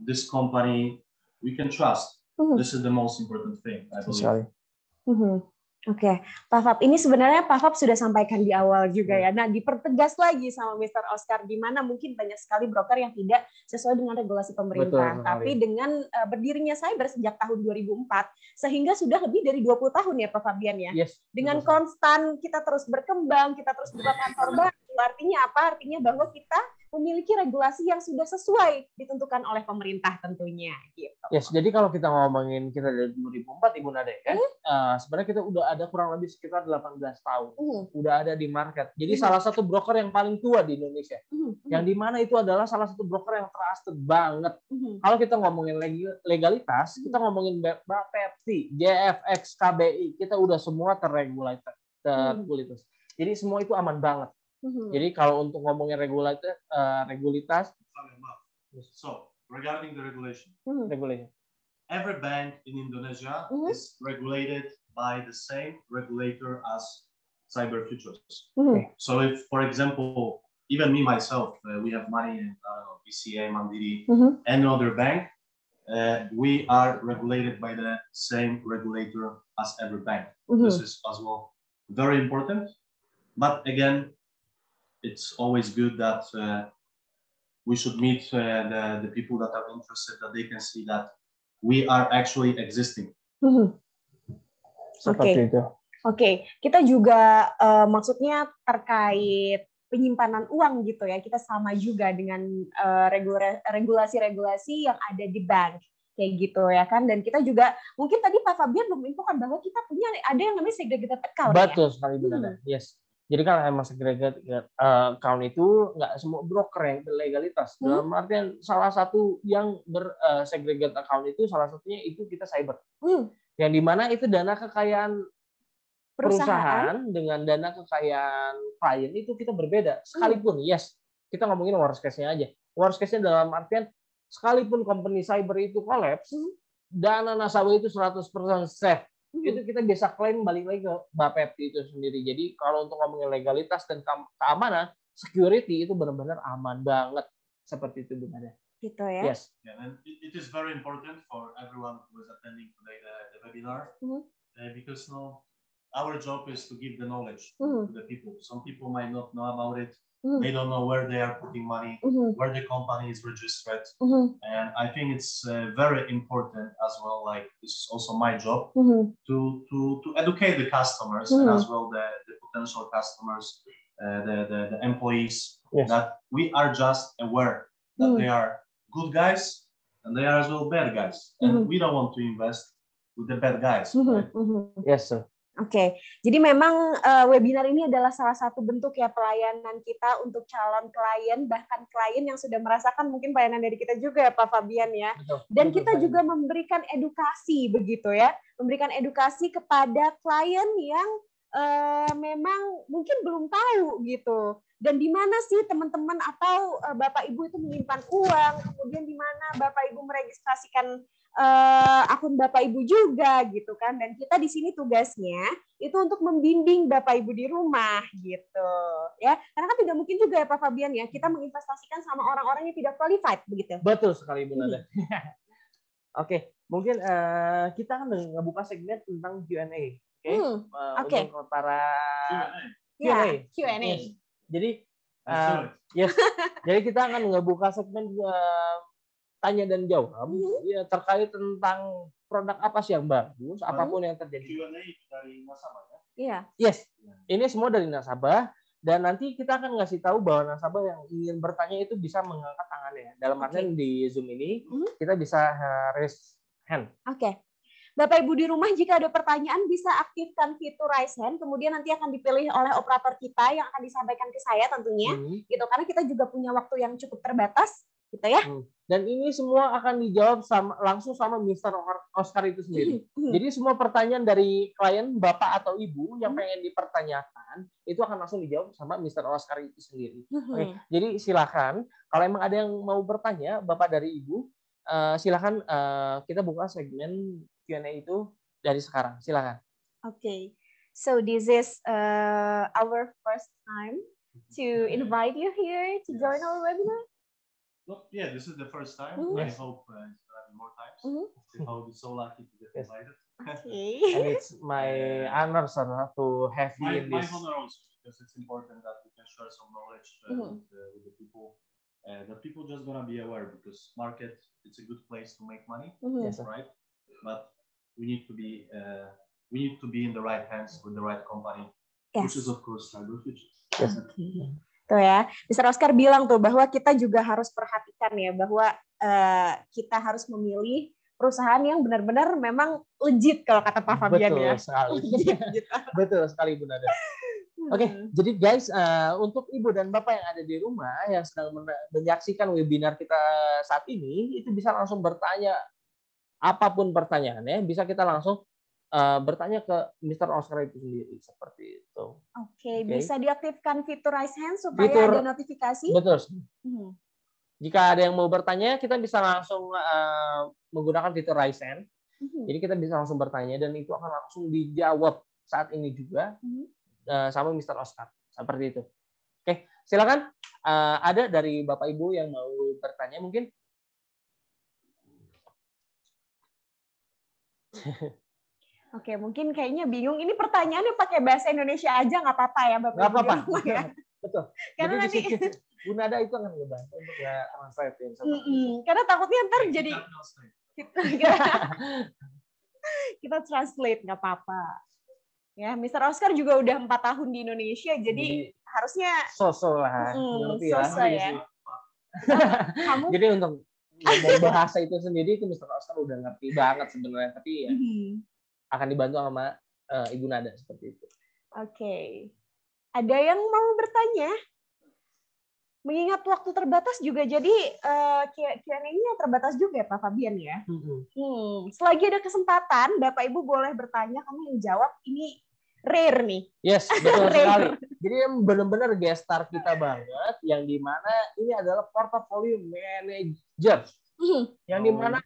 this company we can trust. This is the most important thing, I believe. Oke, Pak Fab, ini sebenarnya Pak Fab sudah sampaikan di awal juga ya. Nah, dipertegas lagi sama Mr. Oscar, di mana mungkin banyak sekali broker yang tidak sesuai dengan regulasi pemerintah. Betul, tapi dengan berdirinya Cyber sejak tahun 2004, sehingga sudah lebih dari 20 tahun ya Pak Fabian ya. Yes, dengan konstan kita terus berkembang, kita terus buka kantor baru. Artinya apa? Artinya bahwa kita memiliki regulasi yang sudah sesuai ditentukan oleh pemerintah tentunya. Gitu. Yes, jadi kalau kita ngomongin kita dari 2004 Ibu Nade kan, sebenarnya kita udah ada kurang lebih sekitar 18 tahun, udah ada di market. Jadi salah satu broker yang paling tua di Indonesia, yang dimana itu adalah salah satu broker yang trusted banget. Kalau kita ngomongin legalitas, kita ngomongin BAPEPT, JFX, KBI, kita udah semua terregulated. Jadi semua itu aman banget. Jadi kalau untuk ngomongin regulitas, so regarding the regulation, every bank in Indonesia is regulated by the same regulator as cyber futures. So if, for example, even me myself, we have money in BCA, Mandiri, and other bank, we are regulated by the same regulator as every bank. This is as well very important. But again, it's always good that we should meet the people that are interested, that they can see that we are actually existing. Oke. Kita juga maksudnya terkait penyimpanan uang gitu ya, kita sama juga dengan regulasi-regulasi yang ada di bank kayak gitu ya kan. Dan kita juga mungkin tadi Pak Fabian belum infokan bahwa kita punya ada yang namanya segregated account. Betul sekali benar. Yes. Jadi kalau emang segregated account itu nggak semua broker yang berlegalitas. Dalam artian salah satu yang bersegregated account itu salah satunya itu kita cyber. Yang dimana itu dana kekayaan perusahaan dengan dana kekayaan klien itu kita berbeda. Sekalipun yes, kita ngomongin worst case-nya aja. Worst case-nya dalam artian sekalipun company cyber itu collapse, dana nasabah itu 100% safe. Itu kita bisa klaim balik lagi ke BAPEPT itu sendiri. Jadi kalau untuk ngomongin legalitas dan keamanan, security itu benar-benar aman banget. Seperti itu benar. Gitu ya. Yes. Yeah, and it is very important for everyone who is attending today the webinar because our job is to give the knowledge to the people. Some people might not know about it. They don't know where they are putting money, where the company is registered. And I think it's very important as well, like this is also my job, to educate the customers and as well the potential customers, the employees, that we are just aware that they are good guys and they are as well bad guys. And we don't want to invest with the bad guys. Right? Yes, sir. Oke, jadi memang webinar ini adalah salah satu bentuk ya pelayanan kita untuk calon klien, bahkan klien yang sudah merasakan mungkin pelayanan dari kita juga ya Pak Fabian ya. Dan kita juga memberikan edukasi begitu ya, memberikan edukasi kepada klien yang memang mungkin belum tahu gitu. Dan di mana sih teman-teman atau Bapak Ibu itu menyimpan uang, kemudian di mana Bapak Ibu meregistrasikan akun Bapak Ibu juga gitu kan. Dan kita di sini tugasnya itu untuk membimbing Bapak Ibu di rumah gitu ya. Karena kan tidak mungkin juga ya Pak Fabian ya kita menginvestasikan sama orang-orang yang tidak qualified begitu. Betul sekali Bu Nada. Oke, mungkin kita kan ngebuka segmen tentang Q&A. Oke. Untuk para Q&A. Yes. Jadi jadi kita akan ngebuka segmen tanya dan jawab ya terkait tentang produk apa sih yang bagus, apapun yang terjadi. Q&A dari nasabah ya? Iya. Yes. Ini semua dari nasabah dan nanti kita akan ngasih tahu bahwa nasabah yang ingin bertanya itu bisa mengangkat tangannya. Dalam artian di Zoom ini kita bisa raise hand. Oke. Bapak Ibu di rumah jika ada pertanyaan bisa aktifkan fitur raise hand, kemudian nanti akan dipilih oleh operator kita yang akan disampaikan ke saya tentunya, gitu. Karena kita juga punya waktu yang cukup terbatas. gitu ya. Dan ini semua akan dijawab langsung sama Mr. Oscar itu sendiri. Jadi semua pertanyaan dari klien Bapak atau Ibu yang pengen dipertanyakan itu akan langsung dijawab sama Mr. Oscar itu sendiri. Oke, jadi silakan kalau emang ada yang mau bertanya Bapak dari Ibu, silakan kita buka segmen Q&A itu dari sekarang. Silakan. Okay, so this is our first time to invite you here to join our webinar. Well, yeah, this is the first time. I hope it's going to be more times. I hope it's so lucky to get invited. Okay. And it's my honor, sir, to have you in my this. honor also, because it's important that we can share some knowledge with the people. That people just going to be aware, because market, it's a good place to make money, Yes, right? But we need to be in the right hands with the right company, which is of course Cyber Futures. Yes. Tuh ya, Mr. Oscar bilang tuh bahwa kita juga harus perhatikan ya bahwa kita harus memilih perusahaan yang benar-benar memang legit kalau kata Pak Fabian ya. Betul sekali. Gitu. Betul sekali Bu Nada. Oke, jadi guys, untuk Ibu dan Bapak yang ada di rumah yang sedang menyaksikan webinar kita saat ini, itu bisa langsung bertanya apapun pertanyaannya, bisa kita langsung bertanya ke Mr. Oscar itu sendiri seperti itu. Oke, bisa diaktifkan fitur raise hand supaya ada notifikasi. Betul. Jika ada yang mau bertanya, kita bisa langsung menggunakan fitur raise hand. Jadi kita bisa langsung bertanya dan itu akan langsung dijawab saat ini juga sama Mr. Oscar seperti itu. Oke, silakan. Ada dari Bapak Ibu yang mau bertanya mungkin? Oke, mungkin kayaknya bingung. Ini pertanyaannya pakai bahasa Indonesia aja nggak apa-apa ya, Bapak? Nggak apa-apa. Ya? Betul. Karena jadi nanti Bu Nada itu akan ngebantu untuk nge-translate. Karena takutnya ntar jadi kita translate nggak apa-apa. Ya, Mr. Oscar juga udah 4 tahun di Indonesia, jadi harusnya sosok lah. Sosok ya. Kamu jadi untuk ngomong bahasa itu sendiri itu Mr. Oscar udah ngerti banget sebenarnya, tapi ya akan dibantu sama Ibu Nada seperti itu. Oke. Ada yang mau bertanya? Mengingat waktu terbatas juga, jadi Q&A-nya terbatas juga ya Pak Fabian ya. Selagi ada kesempatan, Bapak Ibu boleh bertanya, kami yang jawab. Ini rare nih. Yes, betul sekali. Jadi benar-benar guest star kita banget, yang dimana ini adalah portfolio manager, yang dimana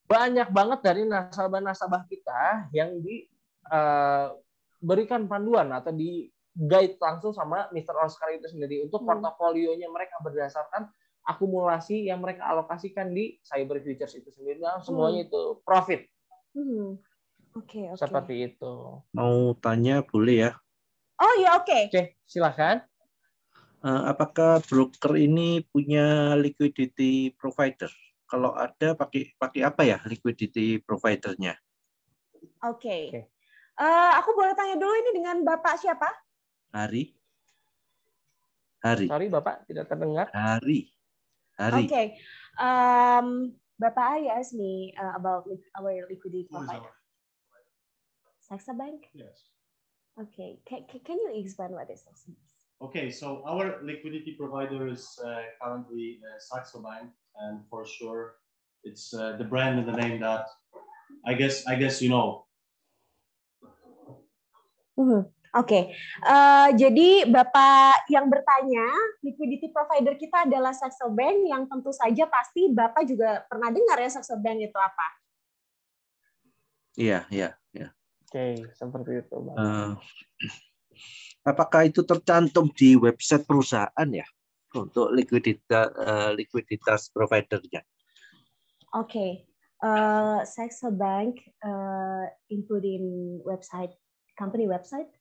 banyak banget dari nasabah-nasabah kita yang diberikan panduan atau di guide langsung sama Mr. Oscar itu sendiri untuk portofolionya mereka berdasarkan akumulasi yang mereka alokasikan di Cyber Futures itu sendiri. Semuanya itu profit. Oke. Seperti itu. Mau tanya boleh ya? Oh ya, oke. Oke, silakan. Apakah broker ini punya liquidity provider? Kalau ada, pakai apa ya liquidity providernya? Oke. Aku boleh tanya dulu ini dengan Bapak siapa? Hari. Sorry, Bapak tidak terdengar. Hari. Okay. Bapak Ari asked me about our liquidity provider. Saxa Bank? Yes. Okay. Can you explain what is Saxa Bank? Okay, so our liquidity provider is currently Saxo Bank, and for sure it's the brand and the name that I guess you know. Oke, jadi Bapak yang bertanya, liquidity provider kita adalah Saxo Bank, yang tentu saja pasti Bapak juga pernah dengar ya Saxo Bank itu apa? Iya. Oke, seperti itu, Bang. Apakah itu tercantum di website perusahaan ya untuk likuiditas providernya? Oke, Saxo Bank including company website.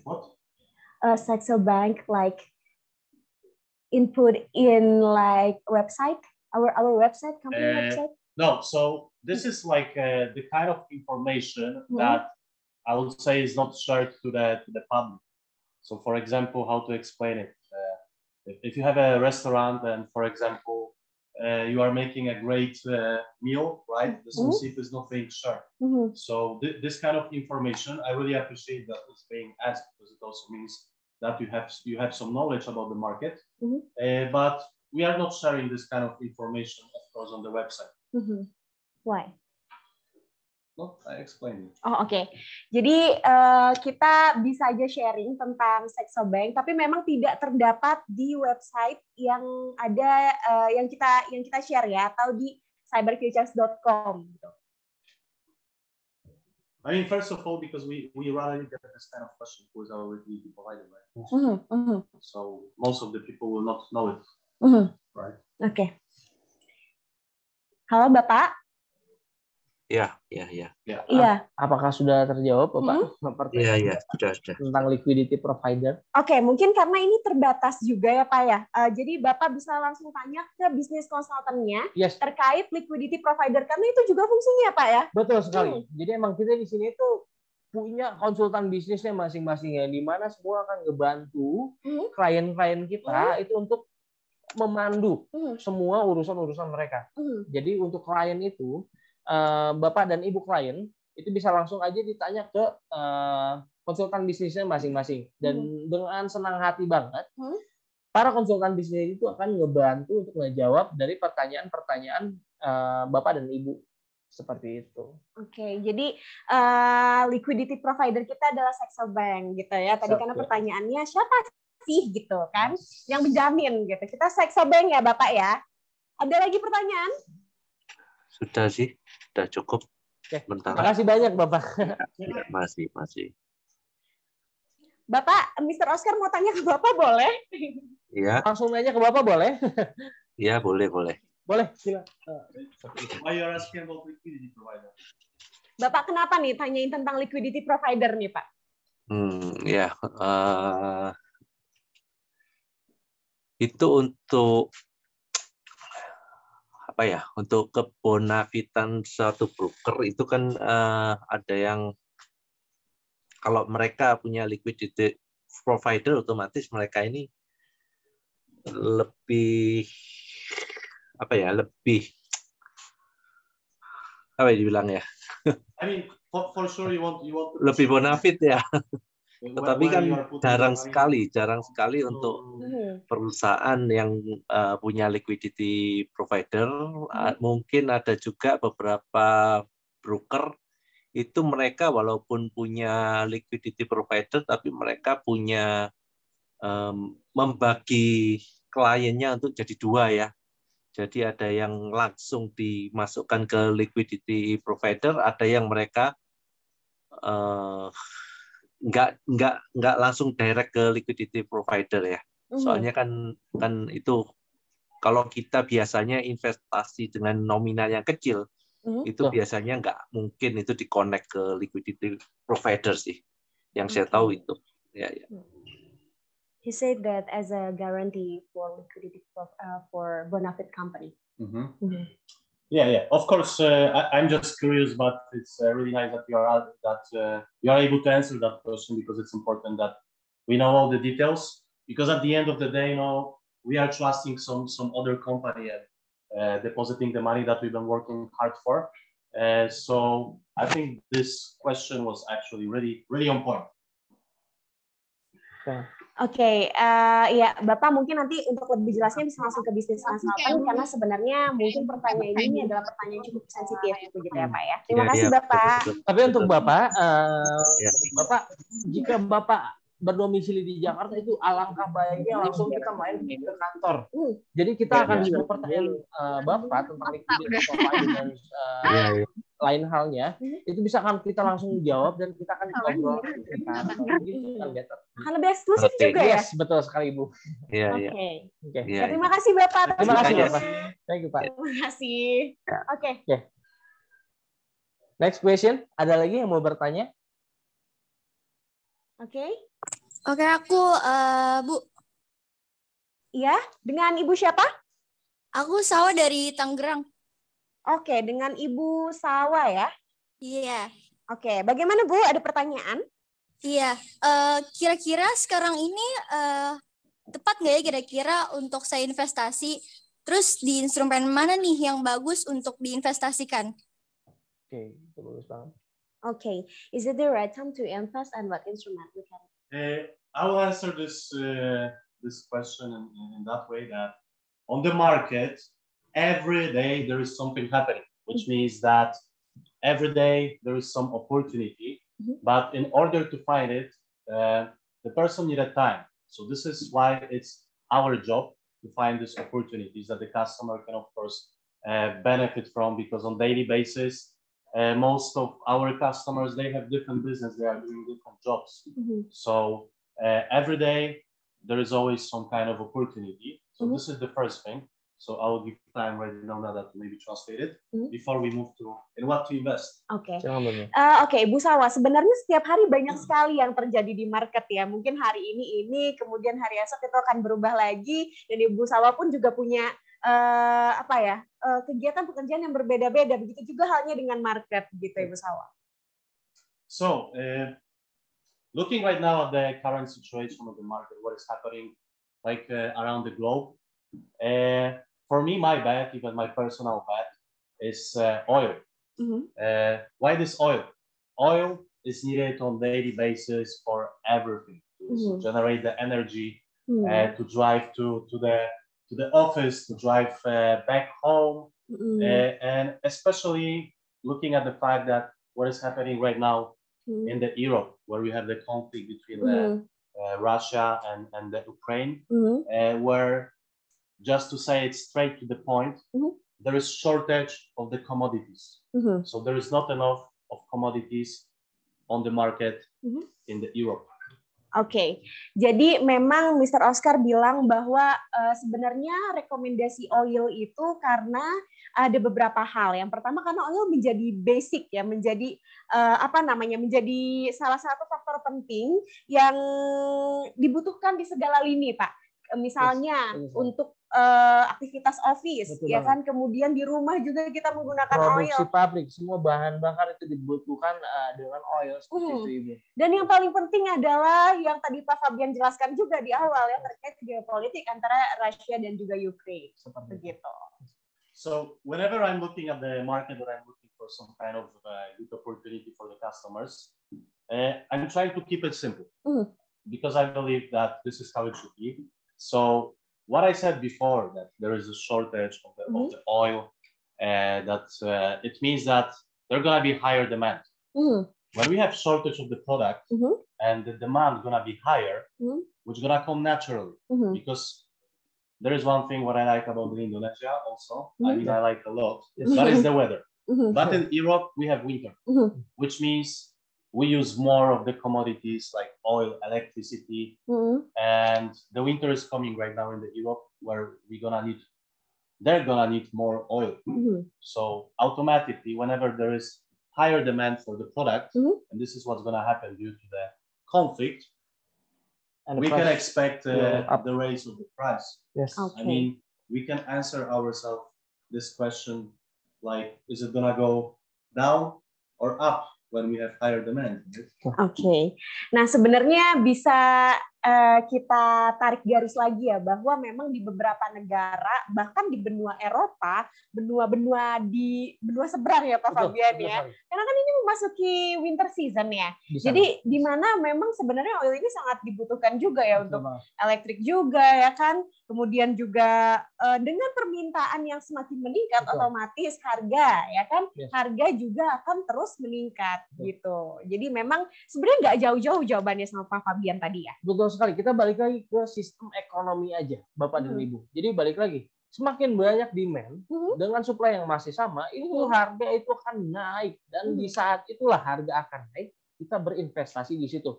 What? Saxo Bank like input in like website, our website, company website. No, so this is like the kind of information that I would say is not shared to the public. So, for example, how to explain it? If you have a restaurant and, for example, you are making a great meal, right? This receipt is not being shared. So this kind of information, I really appreciate that it's being asked, because it also means that you have some knowledge about the market. But we are not sharing this kind of information, of course, on the website. Why? No, I explained it. Oh, oke. Jadi kita bisa aja sharing tentang Saxo Bank, tapi memang tidak terdapat di website yang ada yang kita share ya, atau di cyberfutures.com. Gitu. I mean, first of all, because we rarely get this kind of question, who is our liquidity provider, right? So most of the people will not know it, right? Oke. Halo Bapak. Iya. Apakah sudah terjawab, Bapak? Iya, sudah. Tentang liquidity provider. Oke, mungkin karena ini terbatas juga ya, Pak ya. Jadi Bapak bisa langsung tanya ke bisnis konsultannya terkait liquidity provider, karena itu juga fungsinya, Pak ya. Betul sekali. Jadi emang kita di sini tuh punya konsultan bisnisnya masing-masing ya, di mana semua akan ngebantu klien-klien kita itu untuk memandu semua urusan-urusan mereka. Jadi untuk klien itu Bapak dan Ibu klien itu bisa langsung aja ditanya ke konsultan bisnisnya masing-masing, dan dengan senang hati banget para konsultan bisnis itu akan ngebantu untuk ngejawab dari pertanyaan-pertanyaan Bapak dan Ibu seperti itu. Oke, jadi liquidity provider kita adalah Saxo Bank gitu ya. Tadi karena pertanyaannya siapa sih gitu kan yang menjamin gitu. Kita Saxo Bank ya Bapak ya. Ada lagi pertanyaan? Sudah sih, sudah cukup. Terima kasih banyak Bapak. Ya, masih. Bapak, Mr. Oscar mau tanya ke Bapak boleh? Iya. Langsung nanya ke Bapak boleh? Iya, boleh. Boleh, silakan. Why you are asking about liquidity provider? Bapak kenapa nih tanyain tentang liquidity provider nih Pak? Itu untuk untuk kebonafitan suatu broker itu kan ada yang kalau mereka punya liquidity provider, otomatis mereka ini lebih dibilang ya? I mean, for sure you want lebih bonafit ya. Tetapi kan jarang sekali untuk perusahaan yang punya liquidity provider. Mungkin ada juga beberapa broker itu mereka walaupun punya liquidity provider, tapi mereka punya membagi kliennya untuk jadi dua ya. Jadi ada yang langsung dimasukkan ke liquidity provider, ada yang mereka nggak langsung direct ke liquidity provider ya. Soalnya kan itu kalau kita biasanya investasi dengan nominal yang kecil, itu biasanya nggak mungkin itu di-connect ke liquidity provider sih. Yang saya tahu itu. Ya. He said that as a guarantee for liquidity for Bonafide company. Yeah. Of course, I'm just curious, but it's really nice that you are able to answer that question, because it's important that we know all the details. Because at the end of the day, we are trusting some other company and depositing the money that we've been working hard for. So I think this question was actually really, really on point. Oke, ya Bapak mungkin nanti untuk lebih jelasnya bisa langsung ke bisnis konsultan, karena sebenarnya mungkin pertanyaan ini adalah pertanyaan yang cukup sensitif begitu ya Pak ya. Terima kasih Bapak. Tapi untuk Bapak, jika Bapak berdomisili di Jakarta, itu alangkah baiknya langsung kita main ke kantor. Jadi kita akan jawab pertanyaan Bapak tentang liquidity provider dan lain halnya, itu bisa kita langsung jawab dan kita akan ngobrol di kantor. Akan lebih eksklusif juga ya? Yes, betul sekali Ibu. Oke. Terima kasih Bapak. Terima kasih Bapak. Thank you Pak. Terima kasih. Oke. Next question, ada lagi yang mau bertanya? Oke, aku Bu. Iya, dengan Ibu siapa? Aku Sawa dari Tangerang. Oke, dengan Ibu Sawa ya? Iya. Oke, bagaimana Bu? Ada pertanyaan? Iya, kira-kira sekarang ini tepat nggak ya kira-kira untuk saya investasi? Terus di instrumen mana nih yang bagus untuk diinvestasikan? Oke, itu bagus banget. Okay, is it the right time to invest and what instrument we can? I will answer this question in that way, that on the market, every day there is something happening, which means that every day there is some opportunity, but in order to find it, the person needed time. So this is why it's our job to find these opportunities that the customer can, of course, benefit from, because on daily basis, most of our customers, they have different business, they are doing different jobs. So every day there is always some kind of opportunity. So this is the first thing. So I will give time right now that to maybe translate it before we move to in what to invest. Oke, Bu Sawa, sebenarnya setiap hari banyak sekali yang terjadi di market ya. Mungkin hari ini, kemudian hari esok itu akan berubah lagi. Dan Ibu Sawa pun juga punya kegiatan pekerjaan yang berbeda-beda. Begitu juga halnya dengan market, gitu Ibu Sawa. So, looking right now at the current situation of the market, what is happening like around the globe. For me, my bet, even my personal bet, is oil. Why this oil? Oil is needed on daily basis for everything. To generate the energy, to drive to the office, to drive back home, and especially looking at the fact that what is happening right now in the Europe, where we have the conflict between Russia and the Ukraine, where, just to say it straight to the point, there is shortage of the commodities. So there is not enough of commodities on the market in the Europe. Oke, jadi memang Mr. Oscar bilang bahwa sebenarnya rekomendasi oil itu karena ada beberapa hal. Yang pertama karena oil menjadi basic ya, menjadi menjadi salah satu faktor penting yang dibutuhkan di segala lini, Pak. Misalnya untuk aktivitas office, ya kan, kemudian di rumah juga kita menggunakan produksi oil. pabrik, semua bahan bakar itu dibutuhkan dengan oil seperti itu, Ibu. Dan yang paling penting adalah yang tadi Pak Fabian jelaskan juga di awal ya, terkait geopolitik antara Rusia dan juga Ukraine. Begitu. So whenever I'm looking at the market or I'm looking for some kind of good opportunity for the customers, I'm trying to keep it simple because I believe that this is how it should be. So what I said before, that there is a shortage of the oil, that it means that there's gonna be higher demand. When we have shortage of the product and the demand gonna be higher, which gonna come naturally, because there is one thing what I like about Indonesia also. I mean, I like a lot. That is the weather. But in Europe we have winter, which means we use more of the commodities like oil, electricity, and the winter is coming right now in the Europe where they're gonna need more oil. So automatically, whenever there is higher demand for the product, and this is what's gonna happen due to the conflict, and we can expect the raise of the price. Yes. I mean, we can answer ourselves this question like, is it gonna go down or up when we have higher demand? Oke. Nah, sebenarnya bisa kita tarik garis lagi ya, bahwa memang di beberapa negara, bahkan di benua Eropa, benua seberang ya Pak Fabian ya. Karena kan ini memasuki winter season ya. Jadi di mana memang sebenarnya oil ini sangat dibutuhkan juga ya untuk elektrik juga ya kan. Kemudian juga dengan permintaan yang semakin meningkat, otomatis harga ya kan, harga juga akan terus meningkat gitu. Jadi memang sebenarnya nggak jauh-jauh jawabannya sama Pak Fabian tadi ya. Betul sekali. Kita balik lagi ke sistem ekonomi aja, Bapak dan Ibu. Jadi balik lagi, semakin banyak demand dengan supply yang masih sama, itu harga itu akan naik, dan di saat itulah harga akan naik. Kita berinvestasi di situ,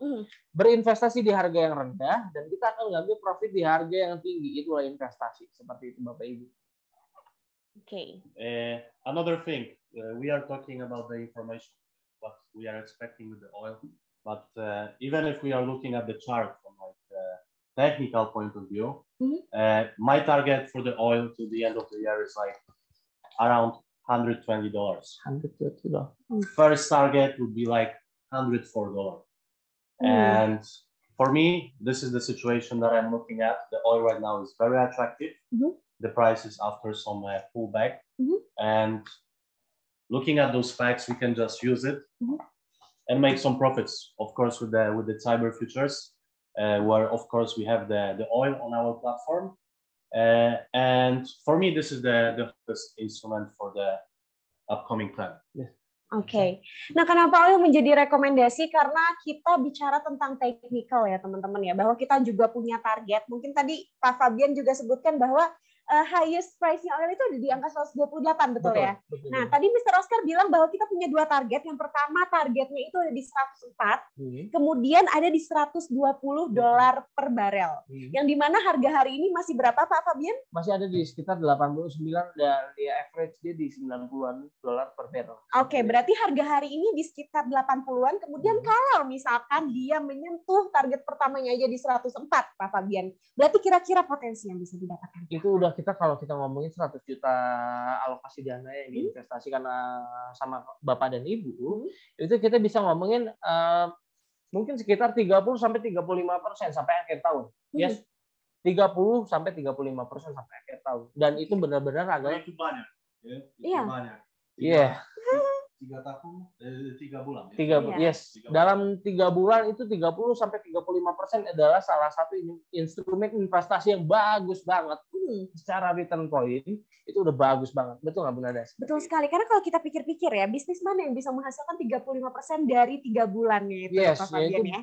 berinvestasi di harga yang rendah, dan kita akan ngambil profit di harga yang tinggi. Itulah investasi, seperti itu Bapak Ibu. Okay. Another thing, we are talking about the information, what we are expecting with the oil. But even if we are looking at the chart from like technical point of view, my target for the oil to the end of the year is like around $120. First target would be like $104. And for me, this is the situation that I'm looking at. The oil right now is very attractive. The price is after some pullback. And looking at those facts, we can just use it and make some profits, of course, with the cyber futures, where of course we have the oil on our platform, And for me, this is the first instrument for the upcoming plan. Oke. Nah, kenapa Oil menjadi rekomendasi? Karena kita bicara tentang technical ya, teman-teman ya, bahwa kita juga punya target. Mungkin tadi Pak Fabian juga sebutkan bahwa highest price-nya Oil itu ada di angka 128, betul ya? Betul. Nah, tadi Mr. Oscar bilang bahwa kita punya dua target. Yang pertama, targetnya itu ada di 104, kemudian ada di $120 per barel. Yang dimana harga hari ini masih berapa, Pak Fabian? Masih ada di sekitar 89 dan ya average dia di 90-an dolar per barrel. Oke, berarti harga hari ini di sekitar 80-an. Kemudian kalau misalkan dia menyentuh target pertamanya aja di 104, Pak Fabian, berarti kira-kira potensi yang bisa didapatkan? Itu udah kalau kita ngomongin 100 juta alokasi dana yang diinvestasikan sama Bapak dan Ibu, itu kita bisa ngomongin mungkin sekitar 30-35% sampai akhir tahun. Yes. 30-35% sampai akhir tahun. Dan itu benar-benar agak itu banyak. Ya, itu banyak. Iya. 3 bulan. Yes. Dalam 3 bulan itu 30-35% adalah salah satu instrumen investasi yang bagus banget. Secara return point itu udah bagus banget. Betul nggak, Bu Nadas? Betul sekali. Karena kalau kita pikir-pikir ya, bisnis mana yang bisa menghasilkan 35% dari 3 bulannya itu, Pak Fabian ya?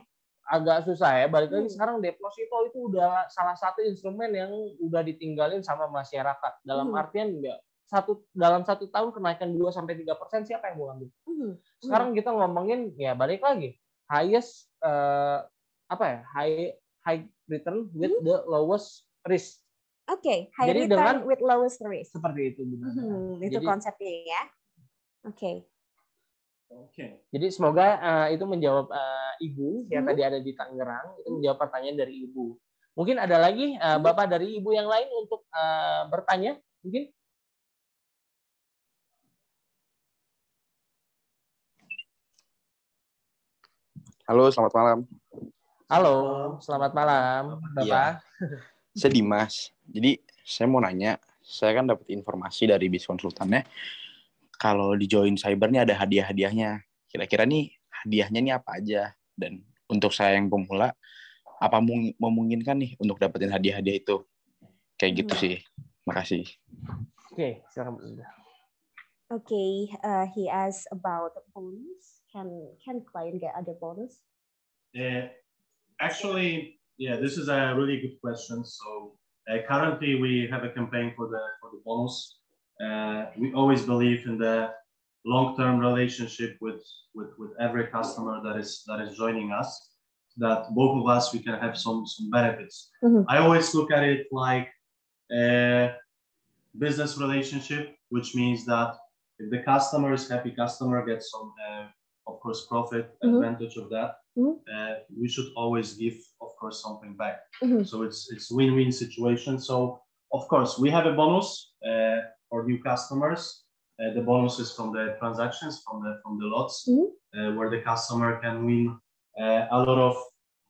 Agak susah ya. Balik lagi sekarang deposito itu udah salah satu instrumen yang udah ditinggalin sama masyarakat. Dalam artian enggak dalam 1 tahun kenaikan 2-3% siapa yang mau ambil? Sekarang kita ngomongin ya balik lagi highest high return with the lowest risk. Oke, high return with lowest risk. Seperti itu itu konsepnya ya. Oke. Jadi semoga itu menjawab Ibu yang tadi ada di Tangerang, itu menjawab pertanyaan dari Ibu. Mungkin ada lagi Bapak dari Ibu yang lain untuk bertanya, mungkin? Halo, selamat malam. Halo, selamat malam, Bapak. Ya, saya Dimas. Jadi saya mau nanya, saya kan dapat informasi dari bis konsultannya, kalau di Join Cyber nih ada hadiah-hadiahnya. Kira-kira nih hadiahnya nih apa aja? Dan untuk saya yang pemula, apa memungkinkan nih untuk dapetin hadiah-hadiah itu? Kayak gitu sih. Makasih. Oke, silakan. Okay, he asked about bonus. Can client get other bonus? Actually, yeah, this is a really good question. So currently we have a campaign for the bonus. We always believe in the long-term relationship with every customer that is joining us. That both of us we can have some benefits. I always look at it like a business relationship, which means that if the customer is happy, customer gets some, of course, profit advantage of that. We should always give, of course, something back. So it's win-win situation. So of course we have a bonus for new customers. The bonus is from the transactions, from the lots, where the customer can win a lot of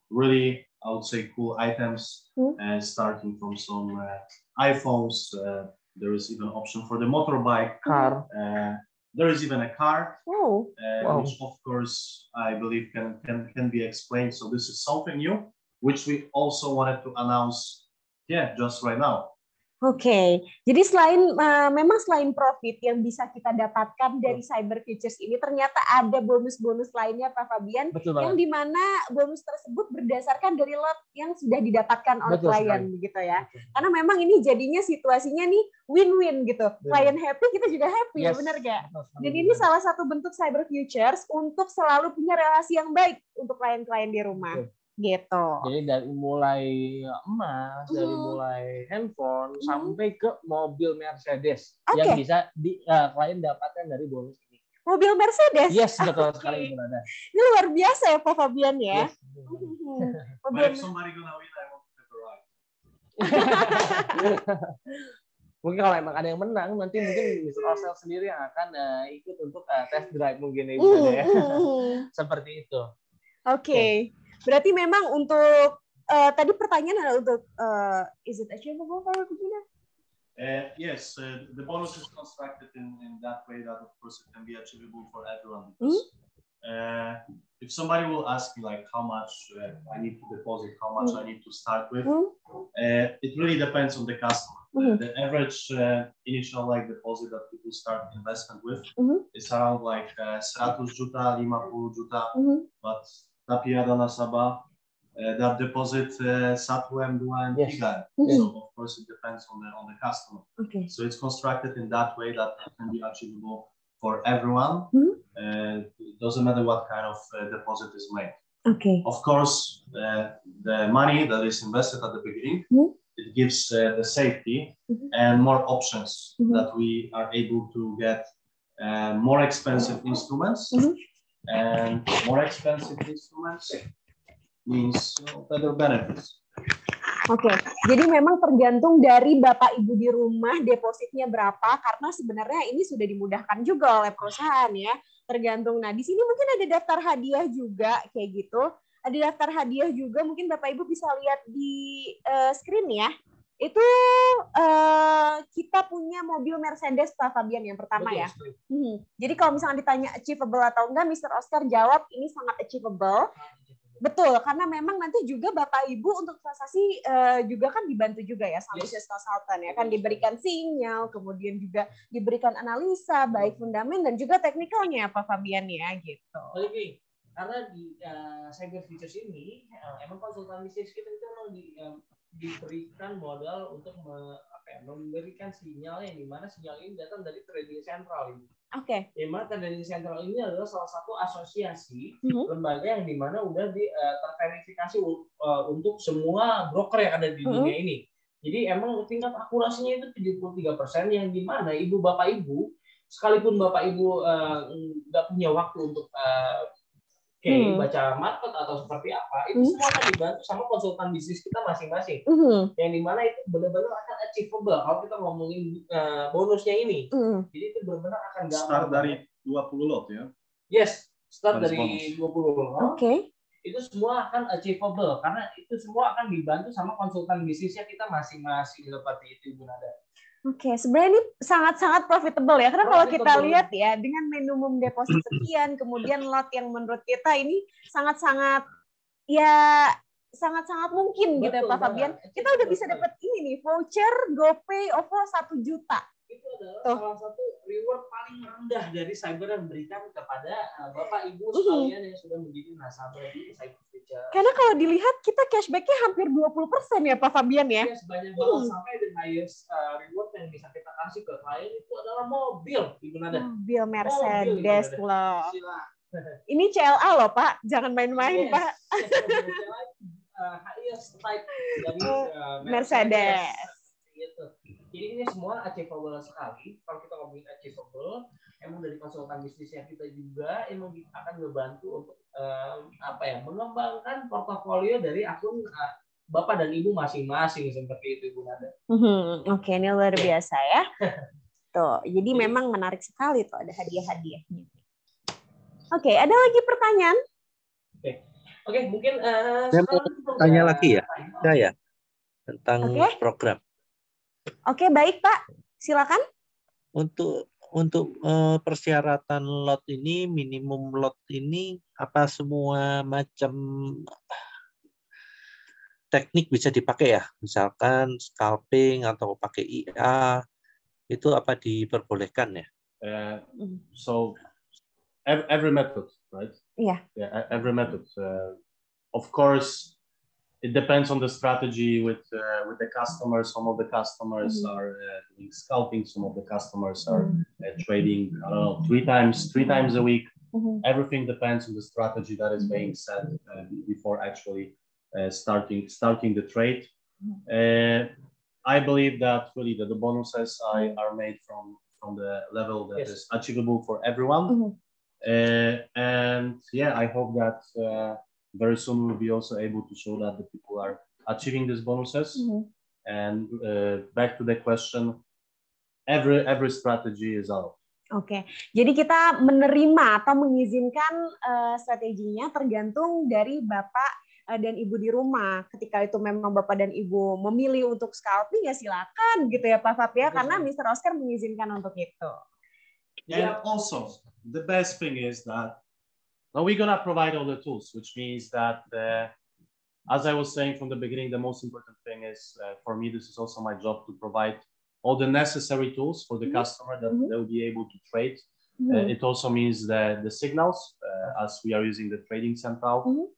really, I would say, cool items, starting from some iPhones. There is even an option for the motorbike. Car. There is even a car, Wow. which of course I believe can be explained. So this is something new, which we also wanted to announce, just right now. Oke, jadi memang selain profit yang bisa kita dapatkan dari Cyber Futures ini, ternyata ada bonus-bonus lainnya, Pak Fabian, yang dimana bonus tersebut berdasarkan dari lot yang sudah didapatkan oleh klien, begitu ya. Karena memang ini jadinya situasinya nih win-win gitu. Klien happy, kita juga happy, benar gak? Dan ini salah satu bentuk Cyber Futures untuk selalu punya relasi yang baik untuk klien-klien di rumah. Gitu. Jadi dari mulai emas, dari mulai handphone sampai ke mobil Mercedes yang bisa klien dapatkan dari bonus ini. Mobil Mercedes? Yes, betul sekali itu ada. Ini luar biasa ya Pak Fabian ya. Yes. But if somebody gonna win, I want to have a ride. Mungkin kalau emang ada yang menang, nanti mungkin Mr. Osel sendiri yang akan ikut untuk test drive mungkin ya. Seperti itu. Oke. Berarti memang untuk tadi pertanyaan adalah untuk is it achievable for Regina? Yes, the bonus is constructed in that way that of course it can be achievable for everyone because if somebody will ask me like how much I need to deposit, how much I need to start with, it really depends on the customer. The average initial like deposit that people start investment with is around like 100 juta, 50 juta, but tapi ada nasabah that deposit 1, 2, 3. So of course it depends on the customer. Okay. So it's constructed in that way that it can be achievable for everyone. It doesn't matter what kind of deposit is made. Okay. Of course, the money that is invested at the beginning, it gives the safety and more options that we are able to get more expensive instruments, and more expensive instruments means better benefits. Oke, jadi memang tergantung dari Bapak Ibu di rumah depositnya berapa, karena sebenarnya ini sudah dimudahkan juga oleh perusahaan ya. Tergantung. Nah, di sini mungkin ada daftar hadiah juga kayak gitu. Ada daftar hadiah juga, mungkin Bapak Ibu bisa lihat di screen ya. Itu kita punya mobil Mercedes Pak Fabian yang pertama. Betul, ya. Jadi kalau misalnya ditanya achievable atau enggak, Mr. Oscar jawab ini sangat achievable. Betul, karena memang nanti juga Bapak Ibu untuk transaksi juga kan dibantu juga ya sama business consultant ya, kan diberikan sinyal, kemudian juga diberikan analisa baik fundamental dan juga teknikalnya Pak Fabian ya gitu. Oke, karena di Cyber Futures ini emang konsultan bisnis kita itu memang diberikan modal untuk memberikan sinyal yang dimana sinyal ini datang dari trading sentral ini. Oke. Yang mana trading sentral ini adalah salah satu asosiasi lembaga yang dimana udah terverifikasi untuk semua broker yang ada di dunia ini. Jadi emang tingkat akurasinya itu 73%, yang dimana ibu bapak ibu sekalipun bapak ibu nggak punya waktu untuk baca market atau seperti apa, itu semua akan dibantu sama konsultan bisnis kita masing-masing. Yang dimana itu benar-benar akan achievable kalau kita ngomongin bonusnya ini. Jadi itu benar-benar akan start dari 20 lot ya. Yes, start dari 20 lot. Oke. Itu semua akan achievable karena itu semua akan dibantu sama konsultan bisnisnya kita masing-masing seperti itu Ibu Nada. Oke, sebenarnya ini sangat-sangat profitable ya. Karena kalau kita lihat ya, dengan minimum deposit sekian, kemudian lot yang menurut kita ini sangat-sangat mungkin. Betul, gitu ya Pak Fabian. Kita udah bisa dapat ini nih, voucher GoPay OVO 1 juta. Itu adalah salah satu reward paling rendah dari Cyber yang diberikan kepada Bapak Ibu sekalian yang sudah menjadi nasabah di Cyber Future. Karena kalau dilihat kita cashback-nya hampir 20% ya Pak Fabian ya. Yes, banyak banget sampai the highest reward yang bisa kita kasih ke klien itu adalah mobil, Ibu Nada. Mobil Mercedes loh. Ini CLA loh Pak, jangan main-main Pak. Highest type dari Mercedes. Gitu. Jadi ini semua achievable sekali. Kalau kita ngomongin achievable, emang dari konsultan bisnisnya kita juga emang akan membantu untuk mengembangkan portofolio dari akun Bapak dan Ibu masing-masing seperti itu Ibu Nada. Oke, ini luar biasa ya. Tuh, jadi memang menarik sekali tuh ada hadiah-hadiahnya. Oke, ada lagi pertanyaan? Oke, mungkin saya mau tanya lagi ya, saya tentang program. Oke, baik Pak. Silakan. Untuk persyaratan lot ini, minimum lot ini, apa semua macam teknik bisa dipakai ya? Misalkan scalping atau pakai IA, itu apa diperbolehkan ya? So every method, right? Yeah, every method. Of course, it depends on the strategy with the customers. Some of the customers are doing scalping. Some of the customers are trading, I don't know, three times a week. Everything depends on the strategy that is being set before actually starting the trade. I believe that really the bonuses are made from the level that is achievable for everyone. And yeah, I hope that very soon we'll be also able to show that the people are achieving these bonuses. And back to the question, every strategy is out. Oke, jadi kita menerima atau mengizinkan strateginya tergantung dari Bapak dan Ibu di rumah. Ketika itu memang Bapak dan Ibu memilih untuk scalping ya silakan gitu ya Pak Fab ya, karena Mr. Oscar mengizinkan untuk itu. And also, the best thing is that Now we're gonna provide all the tools, which means that, as I was saying from the beginning, the most important thing is, for me, this is also my job to provide all the necessary tools for the customer that they'll be able to trade. It also means that the signals, as we are using the Trading Central,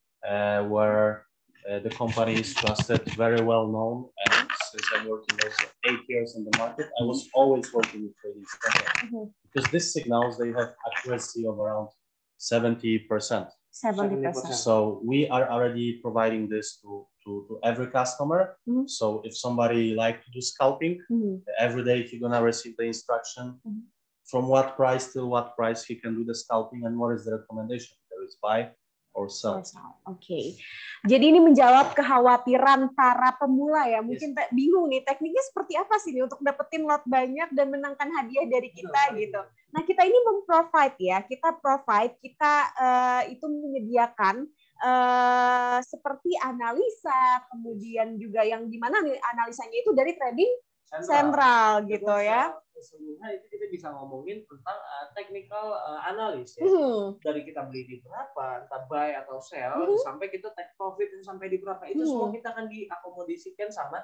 where the company is trusted, very well known. And since I'm working also 8 years in the market, I was always working with Trading Central because these signals, they have accuracy of around 70%. 70%. So we are already providing this to every customer. So if somebody like to do scalping, every day you're gonna receive the instruction from what price till what price he can do the scalping and what is the recommendation. There is buy or sell. Oke. Jadi ini menjawab kekhawatiran para pemula ya. Mungkin bingung nih tekniknya seperti apa sih nih untuk dapetin lot banyak dan menangkan hadiah dari kita gitu. Nah, kita ini memprovide ya. Kita itu menyediakan seperti analisa, kemudian juga yang gimana analisanya itu dari Trading Central gitu ya. Sebelumnya itu kita bisa ngomongin tentang technical analis ya. Dari kita beli di berapa, entah buy atau sell, sampai kita take profit sampai di berapa, itu semua kita akan diakomodasikan sama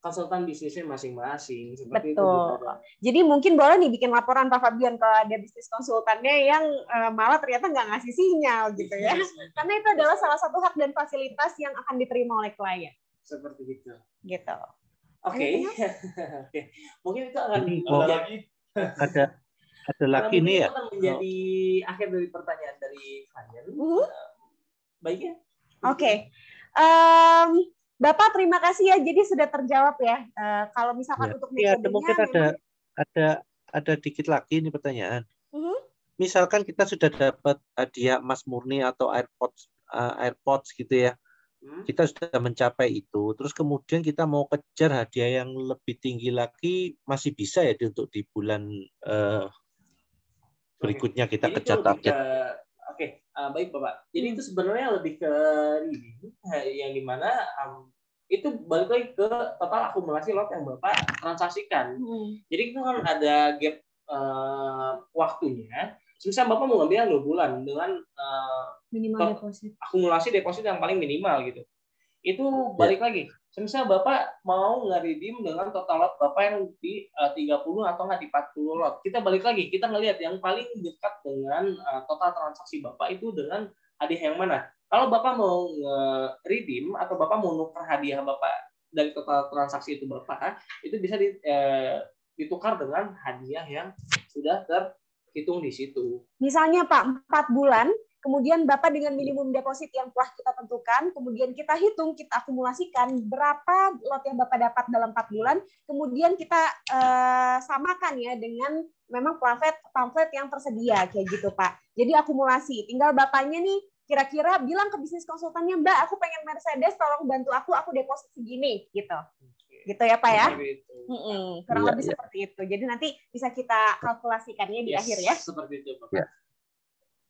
konsultan bisnisnya masing-masing. Seperti betul. Itu jadi mungkin boleh nih bikin laporan Pak Fabian kalau ada bisnis konsultannya yang malah ternyata nggak ngasih sinyal gitu ya. Karena itu adalah salah satu hak dan fasilitas yang akan diterima oleh klien. Seperti itu. Gitu. Oke. Mungkin itu akan ada lagi nih ya. Itu akan menjadi akhir dari pertanyaan dari klien. Baik ya. Oke. Bapak terima kasih ya. Jadi sudah terjawab ya. Kalau misalkan untuk metodenya mungkin ada dikit lagi nih pertanyaan. Misalkan kita sudah dapat hadiah emas murni atau AirPods gitu ya. Kita sudah mencapai itu, terus kemudian kita mau kejar hadiah yang lebih tinggi lagi, masih bisa ya untuk di bulan berikutnya kita kejar target. Baik Bapak. Jadi itu sebenarnya lebih ke ini, yang dimana itu balik lagi ke total akumulasi lot yang Bapak transaksikan. Jadi itu kan ada gap waktunya. Misalnya Bapak mau ngambil 2 bulan dengan minimal deposit. Akumulasi deposit yang paling minimal gitu. Itu balik lagi. Misalnya Bapak mau nge-redeem dengan total lot Bapak yang di 30 atau nggak di 40 lot. Kita balik lagi, kita ngelihat yang paling dekat dengan total transaksi Bapak itu dengan hadiah yang mana. Kalau Bapak mau nge-redeem atau Bapak mau nuker hadiah Bapak dari total transaksi itu Bapak, itu bisa ditukar dengan hadiah yang sudah terhitung di situ. Misalnya Pak, 4 bulan, kemudian Bapak dengan minimum deposit yang telah kita tentukan, kemudian kita hitung, kita akumulasikan berapa lot yang Bapak dapat dalam 4 bulan, kemudian kita samakan ya dengan memang pamflet yang tersedia, kayak gitu Pak. Jadi akumulasi, tinggal Bapaknya nih kira-kira bilang ke bisnis konsultannya, Mbak, aku pengen Mercedes, tolong bantu aku deposit segini, gitu. Gitu ya Pak ya? Kurang lebih seperti itu. Jadi nanti bisa kita kalkulasikannya di akhir ya. Seperti itu Bapak.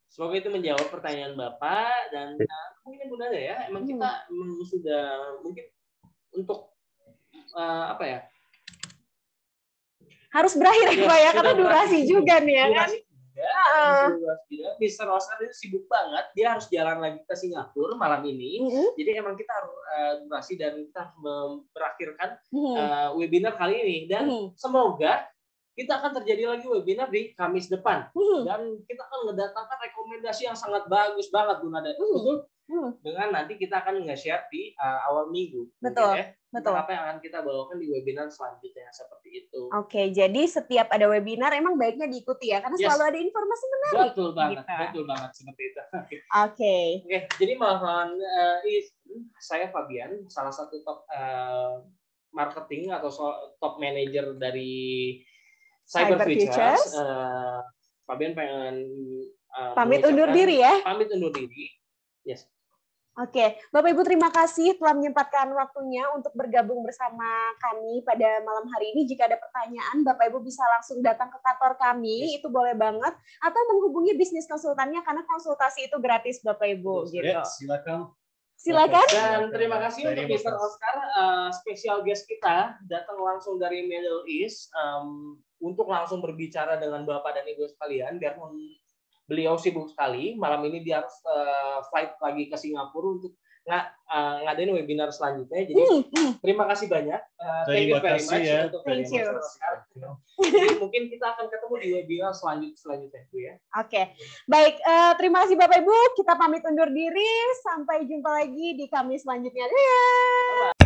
Semoga itu menjawab pertanyaan Bapak dan mungkin Bunda ya, emang kita sudah mungkin untuk apa ya? Harus berakhir ya Pak ya, karena durasi juga nih ya kan. Mr. Oscar itu sibuk banget, dia harus jalan lagi ke Singapura malam ini. Jadi emang kita harus durasi dan kita berakhirkan webinar kali ini dan semoga kita akan terjadi lagi webinar di Kamis depan dan kita akan mendatangkan rekomendasi yang sangat bagus banget Bu Nada. Dengan nanti kita akan nge-share di awal minggu. Betul. Ya? Betul. Apa yang akan kita bawakan di webinar selanjutnya seperti itu. Oke, jadi setiap ada webinar emang baiknya diikuti ya, karena selalu ada informasi menarik. Betul banget, betul banget seperti itu. Oke. Jadi mohon saya Fabian, salah satu top marketing atau top manager dari Cyber Futures. Fabian pengen pamit undur diri ya. Pamit undur diri. Yes. Oke, Bapak Ibu terima kasih telah menyempatkan waktunya untuk bergabung bersama kami pada malam hari ini. Jika ada pertanyaan, Bapak Ibu bisa langsung datang ke kantor kami, itu boleh banget, atau menghubungi bisnis konsultannya karena konsultasi itu gratis Bapak Ibu. Gitu. Silakan. Dan terima kasih untuk Mr. Oscar, special guest kita datang langsung dari Middle East untuk langsung berbicara dengan Bapak dan Ibu sekalian, biarpun beliau sibuk sekali. Malam ini dia harus flight lagi ke Singapura untuk ngadain webinar selanjutnya. Jadi terima kasih banyak. Thank you very much untuk Jadi mungkin kita akan ketemu di webinar selanjutnya Bu ya. Oke. Baik, terima kasih Bapak Ibu. Kita pamit undur diri. Sampai jumpa lagi di Kamis selanjutnya. Dadah.